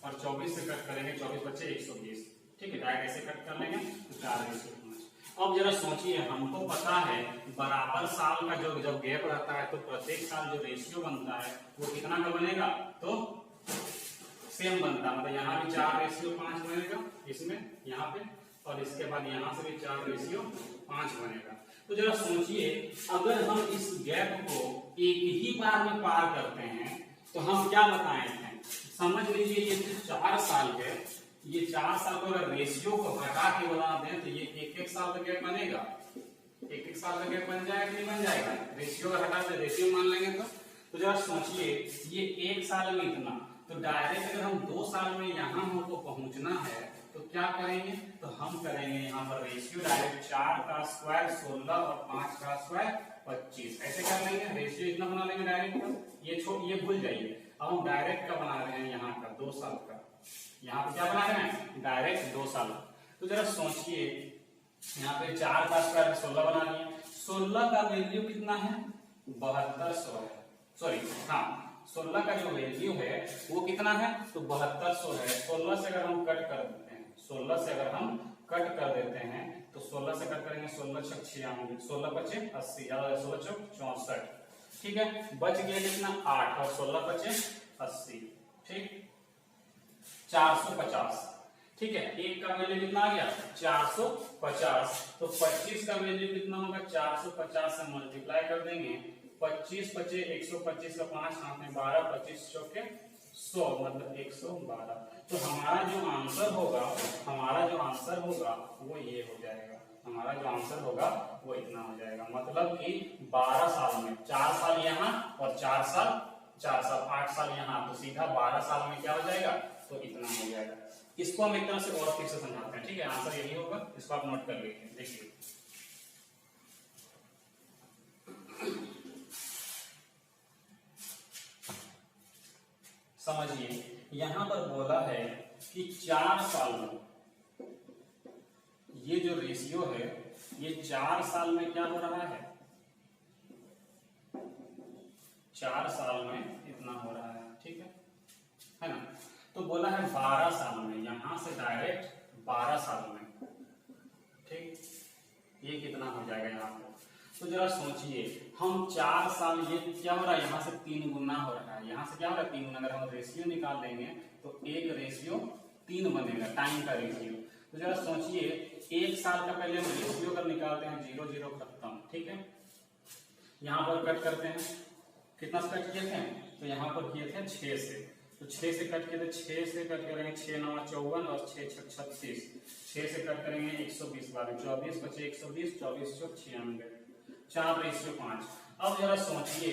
और 24 से कट करेंगे 24 बच्चे 120, ठीक है। डायरेक्ट ऐसे कट कर लेंगे तो 4/5। अब जरा सोचिए, हमको पता है बराबर साल का जो जब गैप रहता है तो प्रत्येक साल जो रेशियो बनता है वो कितना का बनेगा, तो सेम बनता है, मतलब यहाँ भी 4/5 बनेगा इसमें, यहाँ पे, और इसके बाद यहाँ से भी 4/5 बनेगा। तो जरा सोचिए अगर हम इस गैप को एक ही बार में पार करते हैं, तो हम क्या बताए थे, समझ लीजिए ये जो 4 साल है, ये 4 साल को अगर रेशियो को हटा के बना दें तो ये एक एक साल का गैप बनेगा, एक एक साल का गैप बन जाएगा कि नहीं बन जाएगा, रेशियो का हटा दे रेशियो मान लेंगे तो जरा सोचिए ये एक साल में इतना, तो डायरेक्ट अगर हम 2 साल में यहाँ हमको पहुंचना है तो क्या करेंगे, तो हम करेंगे यहाँ पर रेशियो डायरेक्ट 4 का स्क्वायर 16 और 5 का स्क्वायर 25, ऐसे कर लेंगे, रेशियो इतना बना लेंगे डायरेक्ट, ये भूल जाइए। अब हम डायरेक्ट का बना रहे हैं यहाँ का 2 साल का, यहाँ पे क्या बना रहे हैं डायरेक्ट 2 साल। तो जरा सोचिए यहाँ पे 4 का स्क्वायर 16 बना लिए, 16 का वैल्यू कितना है 7200 है, सॉरी हाँ 16 का जो वैल्यू है वो कितना है तो 7200 है। 16 से अगर हम कट कर देते हैं, 16 से अगर हम कट कर देते हैं तो 16 से कट करेंगे 16 छक 96, 16 पचे 80, 16 चौक 64, ठीक है, बच गया कितना 8 और 16 पचे 80, ठीक 450, ठीक है, एक का वैल्यू कितना आ गया 450, तो 25 का वैल्यू कितना होगा 450 से मल्टीप्लाई कर देंगे, 25 पचे 125 का 5 हाथ में 12, 25 चौके 100 मतलब 112। तो हमारा जो आंसर होगा वो ये हो जाएगा, हमारा जो आंसर होगा वो इतना हो जाएगा, मतलब कि 12 साल में 4 साल यहाँ और 4 साल 8 साल यहाँ, तो सीधा 12 साल में क्या हो जाएगा तो इतना हो जाएगा। इसको हम एक तरह से और ठीक से समझाते हैं, ठीक है, आंसर यही होगा, इसको आप नोट कर लीजिए। देखिए समझिए यहां पर बोला है कि 4 साल में ये जो रेशियो है ये 4 साल में क्या हो रहा है, 4 साल में इतना हो रहा है, ठीक है ना। तो बोला है 12 साल में, यहां से डायरेक्ट 12 साल में, ठीक, ये कितना हो जाएगा यहाँ पर। तो जरा सोचिए हम 4 साल, ये क्या हो रहा है यहाँ से 3 गुना हो रहा है, यहाँ से क्या हो रहा है 3 गुना, अगर हम रेशियो निकाल देंगे तो 1 रेशियो 3 बनेगा, टाइम का रेशियो। तो जरा सोचिए 1 साल का पहले हम रेशियो कर निकालते हैं 0 0 खत्म, ठीक है, यहाँ पर कट करते हैं, कितना से कट किए थे तो यहाँ पर किए थे 6 से, तो 6 से कट किए थे, 6 से कट करेंगे 6 9 54 और 6 6 36, 6 से कट करेंगे 120 बार 24 बचे 120, 24 चौक 96, 4 रेशियो 5। अब जरा सोचिए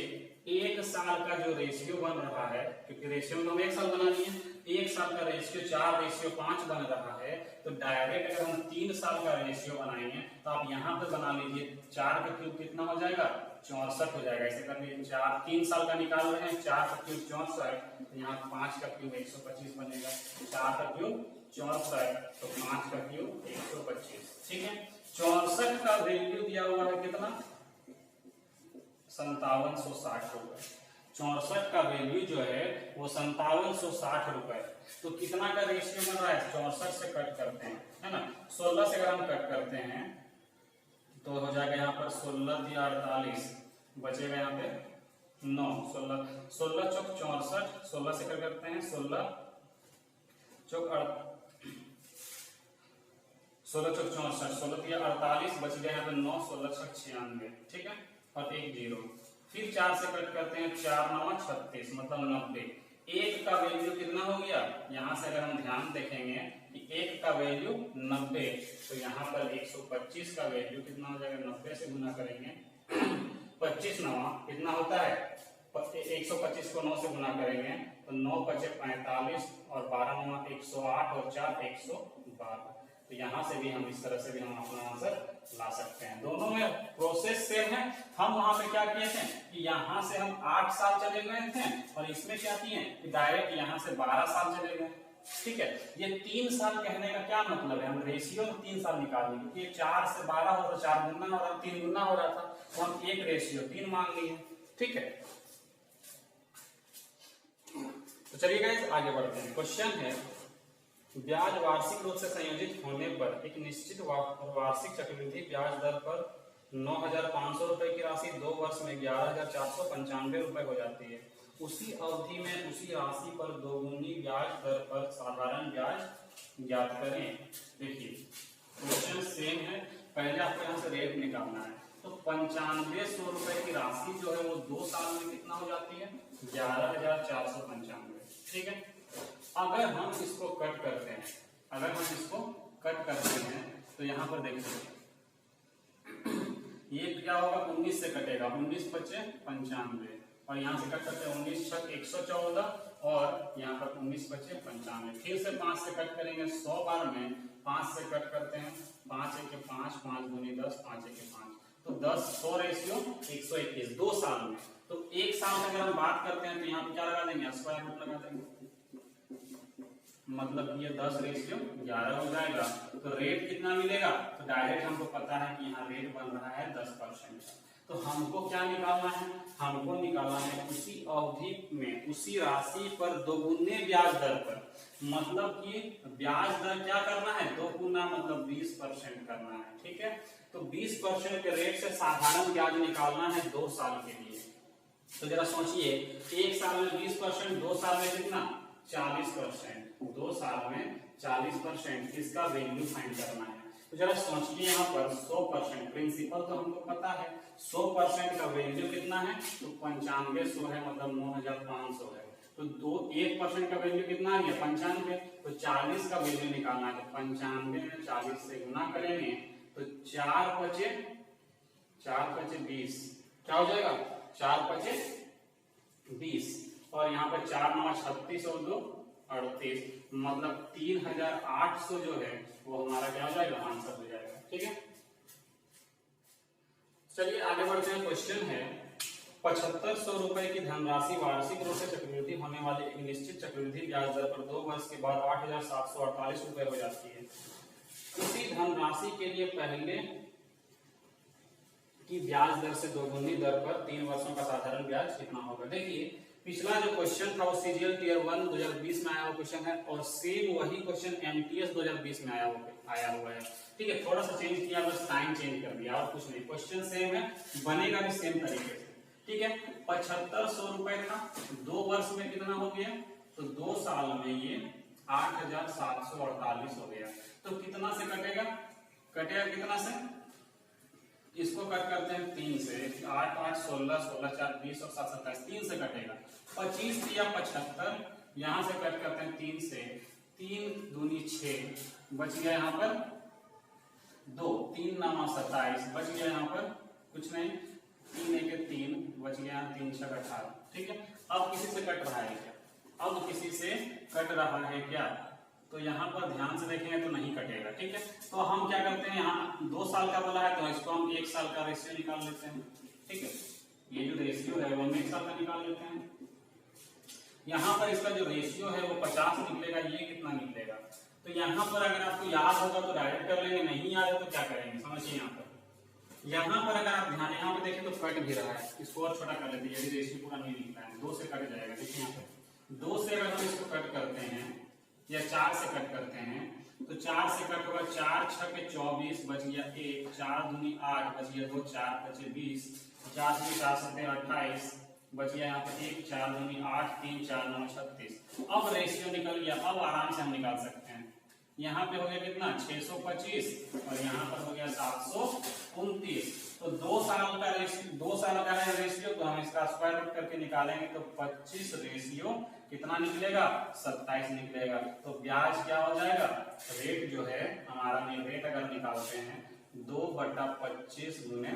1 साल का जो रेशियो बन रहा है, क्योंकि रेशियो में हम 1 साल बना लिए, 1 साल का रेशियो 4 रेशियो 5 बन रहा है, तो डायरेक्ट अगर हम 3 साल का रेशियो बनाएंगे तो आप यहाँ पे बना लीजिए 4 का क्यूब कितना हो जाएगा 64 हो जाएगा, ऐसे कर लीजिए 3 साल का निकाल रहे हैं, 4 का क्यूब 64, तो यहाँ 5 का क्यूब 125 बनेगा, 4 का क्यूब 64 तो 5 का क्यूब 125, ठीक है। 64 का वैल्यू दिया हुआ है कितना 5760 रुपए, 64 का वैल्यू जो है वो 5760 रुपए, तो कितना का रेशियो बन रहा है 64 से कट करते हैं, है ना, 16 से अगर हम कट करते हैं तो हो जाएगा यहाँ पर 16 दिया 48, बचेगा यहाँ पे 9, 16 चौक 64, 16 से कट करते हैं 16 चौक 64, 16 दिया 48, बच गया यहाँ पे 9, 16 छक 96, ठीक है, और 1 0, फिर 4 से कट करते हैं 4 9 36 मतलब 90, 1 का वैल्यू कितना हो गया, यहाँ से अगर हम ध्यान देखेंगे कि 1 का वैल्यू 90, तो यहाँ पर 125 का वैल्यू कितना हो जाएगा, 90 से गुना करेंगे 25 9 कितना होता है 125 को 9 से गुना करेंगे तो 9 पचे 45 और 12 9 108 और 4 112, तो यहाँ से भी हम इस तरह से भी हम अपना आंसर ला सकते हैं। दोनों में प्रोसेस सेम है, हम वहां पे क्या किए थे कि यहाँ से हम 8 साल चले गए थे और इसमें क्या किए कि डायरेक्ट यहाँ से 12 साल चले गए, ठीक है। ये 3 साल कहने का क्या मतलब है, हम रेशियो में 3 साल निकाल लिए, क्योंकि 4 से 12 हो तो 4 गुना हो रहा, 3 गुना हो रहा था, तो हम एक रेशियो 3 मान लिए, ठीक है। तो चलिए गाइस आगे बढ़ते हैं। क्वेश्चन है ब्याज वार्षिक रूप से संयोजित होने पर एक निश्चित वार्षिक चक्रवृद्धि ब्याज दर पर 9,500 रुपए की राशि 2 वर्ष में 11,495 रुपए हो जाती है। उसी अवधि में उसी राशि पर दोगुनी ब्याज दर पर साधारण ब्याज ज्ञात करें। देखिए क्वेश्चन सेम है, पहले आपको यहाँ से रेट निकालना है, तो तो 9500 रुपए की राशि जो है वो 2 साल में कितना हो जाती है, 11,495। ठीक है, अगर हम इसको कट करते हैं, अगर हम इसको कट करते हैं तो यहाँ पर देखिए ये क्या होगा, 19 से कटेगा, 19 बचे 95 और यहाँ से कट करते हैं 19 छक 114 और यहाँ पर 19 बचे 95। फिर से 5 से कट करेंगे 100 बार में, 5 से कट करते हैं, 5 1 के 5, 5 दूनी 10, 5 1 के 5, तो 10 100 रेशियो 121 2 साल में। तो एक साल में अगर हम बात करते हैं तो यहाँ पे क्या लगा देंगे, स्क्वायर रूट लगा देंगे, मतलब ये 10 रेशियो 11 हो जाएगा। तो रेट कितना मिलेगा, तो डायरेक्ट हमको पता है कि यहाँ रेट बन रहा है 10%। तो हमको क्या निकालना है, हमको निकालना है उसी अवधि में उसी राशि पर दोगुने ब्याज दर पर, मतलब कि ब्याज दर क्या करना है, दोगुना मतलब 20% करना है। ठीक है, तो 20% के रेट से साधारण ब्याज निकालना है 2 साल के लिए। तो जरा सोचिए, एक साल में 20%, 2 साल में कितना, 40%, 2 साल में 40%, इसका वैल्यू फाइंड करना है। तो जरा सोचिए यहाँ पर 100%, प्रिंसिपल तो हमको पता है, 100% का वैल्यू कितना है, तो 9500 है, मतलब 9500 है। तो 1% का वैल्यू कितना आ गया, 95। तो 40 का वैल्यू निकालना है, तो 95 में 40 से गुना करेंगे तो 4 बचे 20, क्या हो जाएगा, 4 बचे 20 और यहाँ पर 4 9 36 और 2 38, मतलब 3800 जो है वो हमारा क्या हो जाएगा, आंसर हो जाएगा। ठीक है, चलिए आगे बढ़ते हैं। क्वेश्चन है 7500 रुपए की धनराशि वार्षिक रूप से चक्रवृद्धि होने वाली एक निश्चित चक्रवृद्धि ब्याज दर पर 2 वर्ष के बाद 8748 रुपए हो जाती है। उसी धनराशि के लिए पहले की ब्याज दर से दोगुनी दर पर 3 वर्षों का साधारण ब्याज कितना होगा। देखिए पिछला जो क्वेश्चन था वो सीजीएल टियर 1 2020 में आया हुआ क्वेश्चन है और सेम वही क्वेश्चन एमटीएस 2020 में आया हुआ है। ठीक है, थोड़ा सा चेंज किया, बस साइन चेंज कर दिया और कुछ नहीं, क्वेश्चन सेम है, बनेगा भी सेम तरीके से। ठीक है, 7500 रुपए था, 2 वर्ष में कितना हो गया, तो 2 साल में ये 8748 हो गया। तो कितना से कटेगा कितना से, इसको कट करते हैं 3 से, 8 8 16 16 4 20 और 7 27, 3 से कटेगा। 25 दिया 75, यहां से कट करते हैं 3 से, 3 दूनी 6, बच गया यहाँ पर 2, 3 9 27, बच गया यहाँ पर कुछ नहीं, 3 1 3, बच गया 3 6 18। ठीक है, अब किसी से कट रहा है क्या, अब किसी से कट रहा है क्या, तो यहाँ पर ध्यान से देखेंगे तो नहीं कटेगा। ठीक है, तो हम क्या करते हैं, यहाँ 2 साल का बोला है तो इसको हम 1 साल का रेशियो निकाल लेते हैं। ठीक है, ये जो रेशियो है वो हम 1 साल का निकाल लेते हैं। यहाँ पर इसका जो रेशियो है वो 50 निकलेगा, ये कितना निकलेगा, तो यहाँ पर अगर आपको याद होगा तो डायरेक्ट कर लेंगे, नहीं याद है तो क्या करेंगे समझिए। यहाँ पर अगर आप ध्यान यहाँ पे देखें तो कट भी रहा है, इसको और छोटा कर लेते हैं, यदि रेशियो पूरा नहीं निकला है 2 से कट जाएगा। देखिए यहाँ पे 2 से अगर हम इसको कट करते हैं या 4 से कट करते हैं तो 4 से कट होगा, 4 6 के 24, बच गया 1, 4 दूनी 8, बच गया 2, 4 बचे 20, 50 में 4 7 28, बच गया यहाँ पे 1, 4 दूनी 8, 3 4 9 36। अब रेशियो निकल गया, अब आराम से हम निकाल सकते हैं। यहाँ पे हो गया कितना 625 और यहाँ पर हो गया 729। तो 2 साल का रेशियो, 2 साल का है रेशियो, तो हम इसका स्क्वायर रूट करके निकालेंगे तो 25 रेशियो कितना निकलेगा, 27 निकलेगा। तो ब्याज क्या हो जाएगा, रेट जो है हमारा, रेट अगर निकालते हैं 2/25 गुने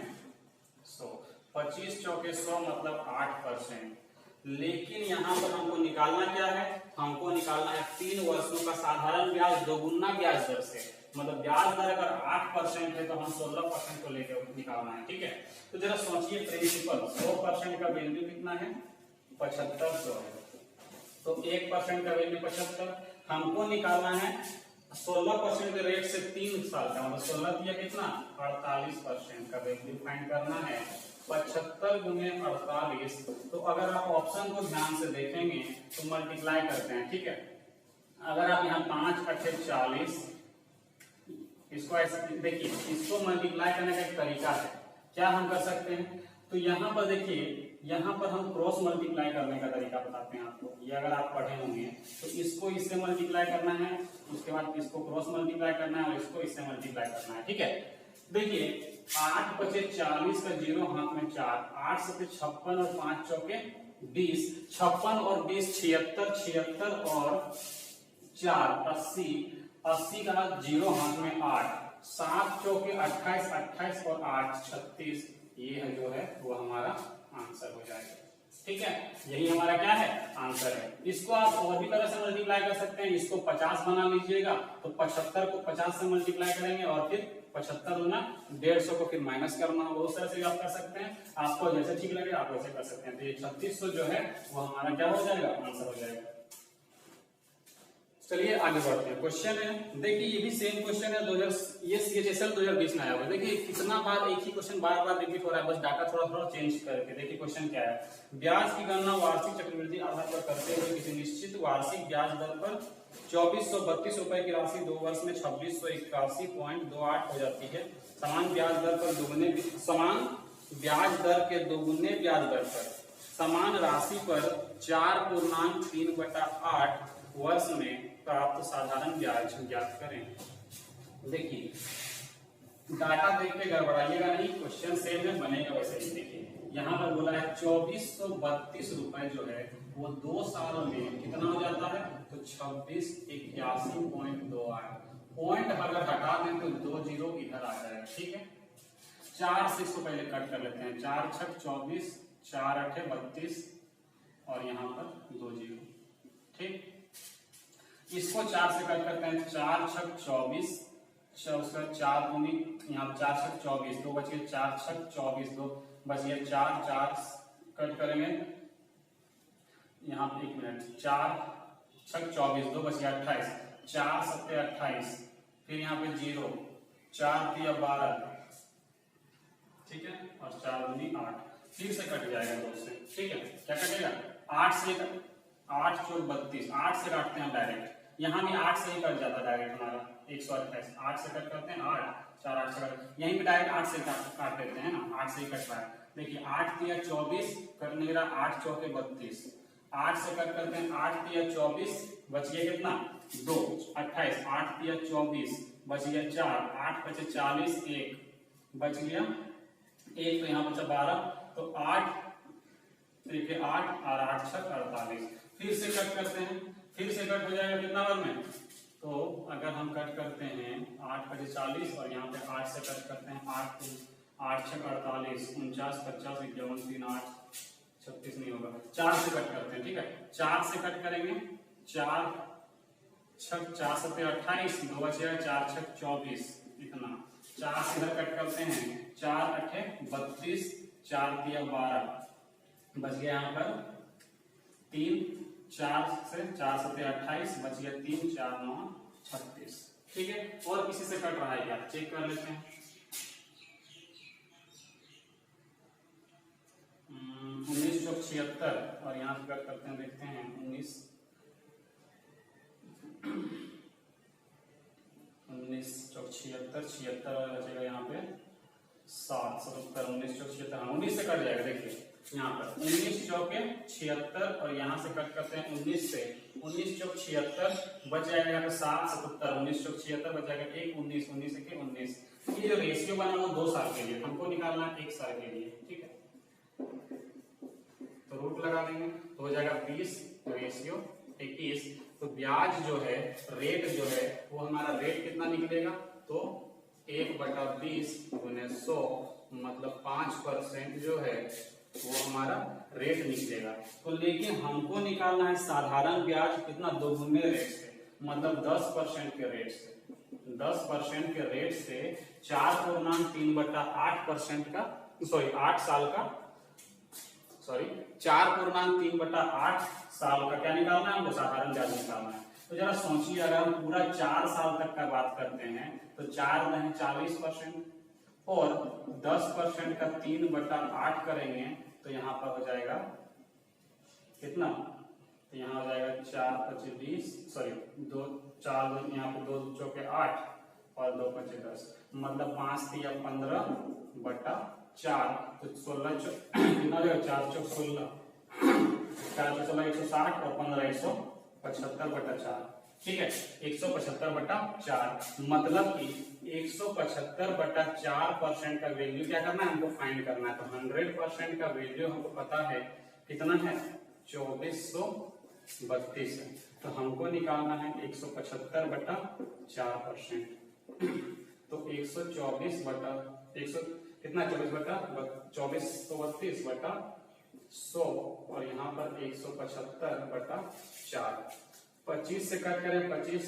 100, 25 चौके 100 मतलब 8%। लेकिन यहाँ पर हमको निकालना क्या है, हमको निकालना है 3 वर्षों का साधारण ब्याज दोगुना ब्याज दर से, मतलब ब्याज दर अगर 8% है तो हम 16% को लेकर निकालना है। ठीक है, तो जरा सोचिए प्रिंसिपल 100% का वैल्यू कितना है, 7500 है, तो 1% का वैल्यू 75, हमको निकालना है 16% के रेट से 3 साल का, मतलब 16 दिया कितना 48% का वैल्यू फाइंड करना है। 75 गुने 48, तो अगर आप ऑप्शन को ध्यान से देखेंगे तो मल्टीप्लाई करते हैं। ठीक है, अगर आप यहाँ 5 8 40, इसको ऐसे देखिए, इसको मल्टीप्लाई करने का एक तरीका है, क्या हम कर सकते हैं, तो यहाँ पर देखिए, यहाँ पर हम क्रॉस मल्टीप्लाई करने का तरीका बताते हैं आपको। ये अगर आप पढ़े होंगे तो इसको इससे मल्टीप्लाई करना है, उसके बाद इसको क्रॉस मल्टीप्लाई करना है और इसको इससे मल्टीप्लाई करना है। ठीक है, देखिए 8 बचे 40 का 0 हाथ में 4, 8 से 56 और 5 चौके 20, 56 और 20 76, 76 और 4 80, 80 का 0 हाथ में 8, 7 चौके 28, 28 और 8 36, ये है जो है वो हमारा आंसर हो जाएगा। ठीक है, यही हमारा क्या है आंसर है। इसको आप और भी तरह से मल्टीप्लाई कर सकते हैं, इसको 50 बना लीजिएगा तो 75 को 50 से मल्टीप्लाई करेंगे और फिर 75 गुना 150 को फिर माइनस करना, बहुत तरह से आप कर सकते हैं, आपको जैसे ठीक लगे आप वैसे कर सकते हैं। तो ये 3600 जो है वो हमारा क्या हो जाएगा आंसर हो जाएगा। चलिए आगे बढ़ते हैं। क्वेश्चन है, देखिए ये भी सेम क्वेश्चन है, ये CHSL 2020 में आया हुआ है। देखिए कितना बार एक ही क्वेश्चन बार बार रिपीट हो रहा है, बस डाटा थोड़ा थोड़ा चेंज करके। देखिए क्वेश्चन क्या है, ब्याज की गणना वार्षिक चक्रवृद्धि आधार पर करते हुए किसी निश्चित वार्षिक ब्याज दर पर 2432 रुपए की राशि 2 वर्ष में 2681.28 हो जाती है। समान ब्याज दर के दोगुने ब्याज दर पर समान राशि पर 4.3/8 वर्ष में प्राप्त साधारण ब्याज ज्ञात करें। देखिए डाटा देख के गड़बड़ाइएगा नहीं, क्वेश्चन सेम में बनेगा वैसे ही। देखिए यहाँ पर बोला है 2432 रुपए जो है वो 2 साल में कितना हो जाता है, तो 2681.28। पॉइंट अगर हटा दें तो 2 जीरो इधर आ जाएगा। ठीक है, 4 से इसको पहले कट कर लेते हैं, 4 छक 24, 4 8 32 और यहाँ पर 2 जीरो। ठीक, इसको 4 से कट करते हैं, 4 छक 24, उसका 4 दूनी यहाँ 4 छक 24, 2 बच गए, 4 छक 24, 2 बच गए, 4 4 कट करेंगे यहाँ पे 1 मिनट, 4 छक 24, 2 बच गया 28, 4 7 28, फिर यहाँ पे 0, 4 3 12, ठीक है, और 4 दूनी 8, फिर से कट जाएगा 2 से। ठीक है, क्या कटेगा 8 से 8 चौक 32, 8 से काटते हैं डायरेक्ट, यहाँ भी 8 से ही कट जाता है डायरेक्ट हमारा 128, 8 से कट करते हैं 8, 4 8 से कट, यहीं पे डायरेक्ट 8 से काट देते हैं ना, 8 से ही कट रहा है। देखिए 8 3 24 कट नहीं रहा, 8 चौके 32, 8 से कट करते हैं, 8 3 24 बच गया कितना 2, 28, 8 3 24 बच गया 4, 8 बचे 40, 1 बच गया 1, तो यहाँ बचा 12, तो 8 देखिए 8 और 8 छक 48, फिर से कट करते हैं, फिर से कट हो जाएगा कितना बार में, तो अगर हम कट करते हैं 8 बजे 40 और यहाँ पे 8 से कट करते हैं, 8 छक 48, 49 50 51 3 8 36 नहीं होगा, 4 से कट करते हैं। ठीक है, 4 से कट करेंगे, 4 छक 4 7 28, 2 बचेगा 4 छक 24, इतना 4 से इधर कट करते हैं, 4 8 32, 4 3 12 बच गया यहाँ पर 3, 4 से 4 7 28 बच गया 3, 4 9 36। ठीक है, और किसी से कट रहा है क्या चेक कर लेते हैं। 19 चौक 76 और यहाँ से कट करते हैं, देखते हैं 19 चौक 76, 76 वाला बचेगा यहाँ पे 7 77, 19 चौक 76, 19 से कट जाएगा। देखिए यहाँ पर 19 चौके 76 और यहाँ से कट करते हैं 19 से, 19 चौक 76 बच जाएगा यहाँ पे 7 77, 19 चौक 76 बच जाएगा 1 19, 19 के 19। ये जो रेशियो बना वो 2 साल के लिए, हमको निकालना है 1 साल के लिए। ठीक है, तो रूट लगा देंगे तो हो जाएगा 20 रेशियो 21। तो ब्याज जो है रेट जो है वो हमारा रेट कितना निकलेगा, तो 1/20 गुने 100 मतलब 5% जो है वो हमारा रेट निकलेगा। तो लेकिन हमको निकालना है साधारण ब्याज कितना, दोगुने रेट से, मतलब 10% के रेट से, 10% के रेट से 4.3/8% का, सॉरी 8 साल का, सॉरी 4.3/8 साल का क्या निकालना है हमको, साधारण ब्याज निकालना है। तो जरा सोचिए, अगर हम पूरा 4 साल तक का बात करते हैं तो 4 नहीं 40% और 10% का 3/8 करेंगे तो यहाँ पर हो जाएगा कितना, तो यहाँ हो जाएगा 4 25 20, सॉरी 2 4 यहाँ पे 2 चौके 8 और 2 5 10, मतलब 5 3 15/4, तो 16 कितना हो जाएगा, 4 चौक 16, 4 चौक 16 160 और 15 175/4। ठीक है। 175/4 मतलब कि 175/4% का वैल्यू क्या करना है हमको, फाइंड करना है। तो 100% का वैल्यू हमको पता है कितना है, 2432 है। तो हमको निकालना है 175/4%। तो 124 कितना 24/100 और यहाँ पर 175/4। 25 से कट करें, 25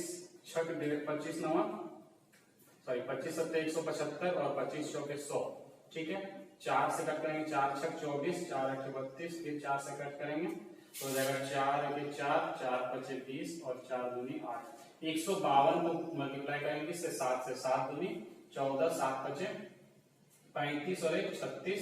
छक 25 नवा सॉरी 25 सत्ते 175 और 25 चौके 100। ठीक है। 4 से कट करेंगे, 4 छक 24, 4 8 32, फिर 4 से कट करेंगे तो हो जाएगा 4 1 4, 4 5 20 और 4 दूनी 8। 152 को मल्टीप्लाई करेंगे इससे, 7 से 7 दूनी 14, 7 5 35 और 1 36,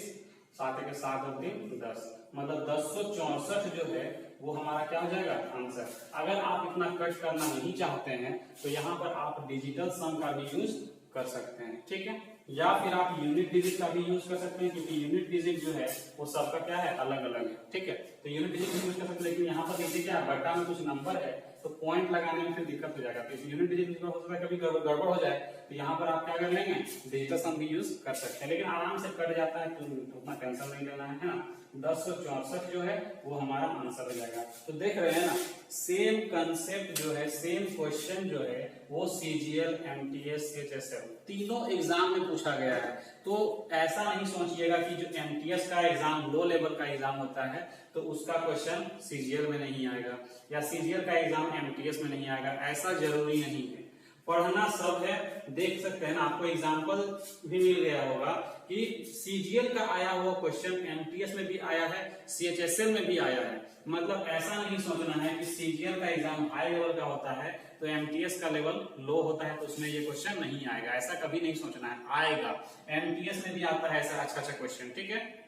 7 के 7 और 3 10, मतलब 1064 जो है वो हमारा क्या हो जाएगा आंसर। अगर आप इतना कट करना नहीं चाहते हैं तो यहाँ पर आप डिजिटल सम का भी यूज कर सकते हैं। ठीक है। या फिर आप यूनिट डिजिट का भी यूज कर सकते हैं, क्योंकि यूनिट डिजिट जो है वो सबका क्या है अलग अलग है। ठीक है। तो यूनिट डिजिट भी यूज कर सकते हैं, लेकिन यहाँ पर देखिए क्या बटा में कुछ नंबर है तो पॉइंट लगाने में फिर दिक्कत हो जाएगा। तो यूनिट डिजिट हो सकता है कभी गड़बड़ हो जाए, तो यहाँ पर आप क्या कर लेंगे डिजिटल सम भी यूज कर सकते हैं, लेकिन आराम से कट जाता है तो उतना टेंशन नहीं लेना है ना। 1064 जो है वो हमारा आंसर हो जाएगा। तो देख रहे हैं ना, सेम कंसेप्ट जो है, सेम क्वेश्चन जो है वो सीजीएल, एमटीएस, सीएचएसएल तीनों एग्जाम में पूछा गया है। तो ऐसा नहीं सोचिएगा कि जो एमटीएस का एग्जाम लो लेवल का एग्जाम होता है तो उसका क्वेश्चन सीजीएल में नहीं आएगा, या सीजीएल का एग्जाम एमटीएस में नहीं आएगा, ऐसा जरूरी नहीं है। पढ़ना सब है। देख सकते हैं ना, आपको एग्जाम्पल भी मिल गया होगा कि सीजीएल का आया हुआ क्वेश्चन एमटीएस में भी आया है, सीएचएसएल में भी आया है। मतलब ऐसा नहीं सोचना है कि सीजीएल का एग्जाम हाई लेवल का होता है तो एमटीएस का लेवल लो होता है तो उसमें ये क्वेश्चन नहीं आएगा, ऐसा कभी नहीं सोचना है। आएगा, एमटीएस में भी आता है ऐसा अच्छा अच्छा क्वेश्चन। ठीक है।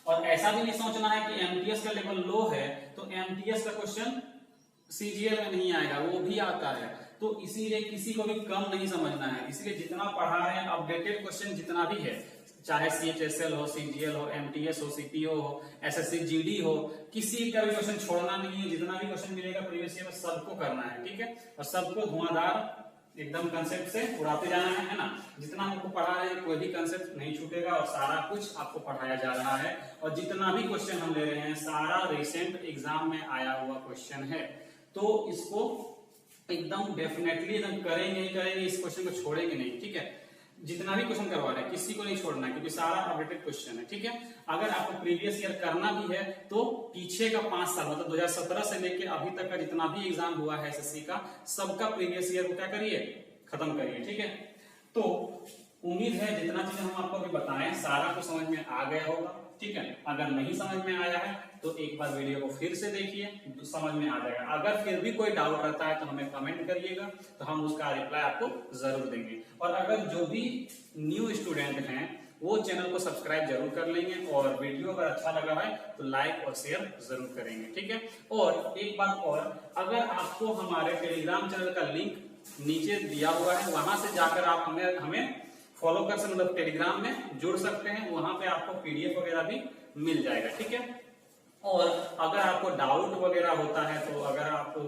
और ऐसा भी नहीं सोचना है कि एमटीएस का लेवल लो है तो एमटीएस का क्वेश्चन सीजीएल में नहीं आएगा, वो भी आता है। तो इसीलिए किसी को भी कम नहीं समझना है। इसलिए जितना पढ़ा रहे हैं अपडेटेड क्वेश्चन जितना भी है, चाहे सीएचएसएल हो, सीजीएल हो, एमटीएस हो, सीपीओ हो, एसएससी जीडी हो, किसी का भी क्वेश्चन छोड़ना नहीं है। जितना भी क्वेश्चन मिलेगा प्रीवियस ईयर में सबको करना है। ठीक है। और सबको धुआंधार एकदम कंसेप्ट से उड़ाते जाना है ना। जितना हमको पढ़ा रहे हैं कोई भी कंसेप्ट नहीं छूटेगा और सारा कुछ आपको पढ़ाया जा रहा है। और जितना भी क्वेश्चन हम ले रहे हैं सारा रिसेंट एग्जाम में आया हुआ क्वेश्चन है। तो इसको एकदम डेफिनेटली एकदम करेंगे ही करेंगे, इस क्वेश्चन को छोड़ेंगे नहीं। ठीक है। जितना भी क्वेश्चन करवा रहे हैं किसी को नहीं छोड़ना है, क्योंकि सारा अपडेटेड क्वेश्चन है। ठीक है। अगर आपको प्रीवियस ईयर करना भी है तो पीछे का 5 साल मतलब 2017 से लेके अभी तक का जितना भी एग्जाम हुआ है एसएससी का, सबका प्रीवियस ईयर को क्या करिए खत्म करिए। ठीक है। तो उम्मीद है जितना चीज हम आपको अभी बताएं सारा कुछ समझ में आ गया होगा। ठीक है। अगर नहीं समझ में आया है तो एक बार वीडियो को फिर से देखिए, तो समझ में आ जाएगा। अगर फिर भी कोई डाउट रहता है तो हमें कमेंट करिएगा, तो हम उसका रिप्लाई आपको जरूर देंगे। और अगर जो भी न्यू स्टूडेंट हैं वो चैनल को सब्सक्राइब जरूर कर लेंगे, और वीडियो अगर अच्छा लगा है तो लाइक और शेयर जरूर करेंगे। ठीक है। और एक बात और, अगर आपको हमारे टेलीग्राम चैनल का लिंक नीचे दिया हुआ है, वहां से जाकर आप हमें फॉलो कर सकते, मतलब टेलीग्राम में जुड़ सकते हैं। वहां पे आपको पीडीएफ वगैरह भी मिल जाएगा। ठीक है। और अगर आपको डाउट वगैरह होता है, तो अगर आप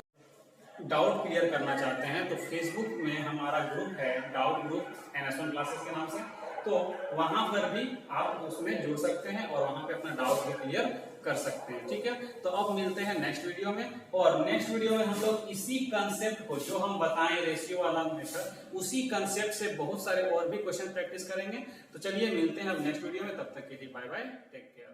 डाउट क्लियर करना चाहते हैं तो फेसबुक में हमारा ग्रुप है, डाउट ग्रुप NS1 क्लासेस के नाम से, तो वहां पर भी आप उसमें जुड़ सकते हैं और वहां पे अपना डाउट भी क्लियर कर सकते हैं। ठीक है। तो अब मिलते हैं नेक्स्ट वीडियो में, और नेक्स्ट वीडियो में हम लोग इसी कंसेप्ट को जो हम बताएं रेशियो वाला मेथड, उसी कंसेप्ट से बहुत सारे और भी क्वेश्चन प्रैक्टिस करेंगे। तो चलिए मिलते हैं अब नेक्स्ट वीडियो में, तब तक के लिए बाय बाय, टेक केयर।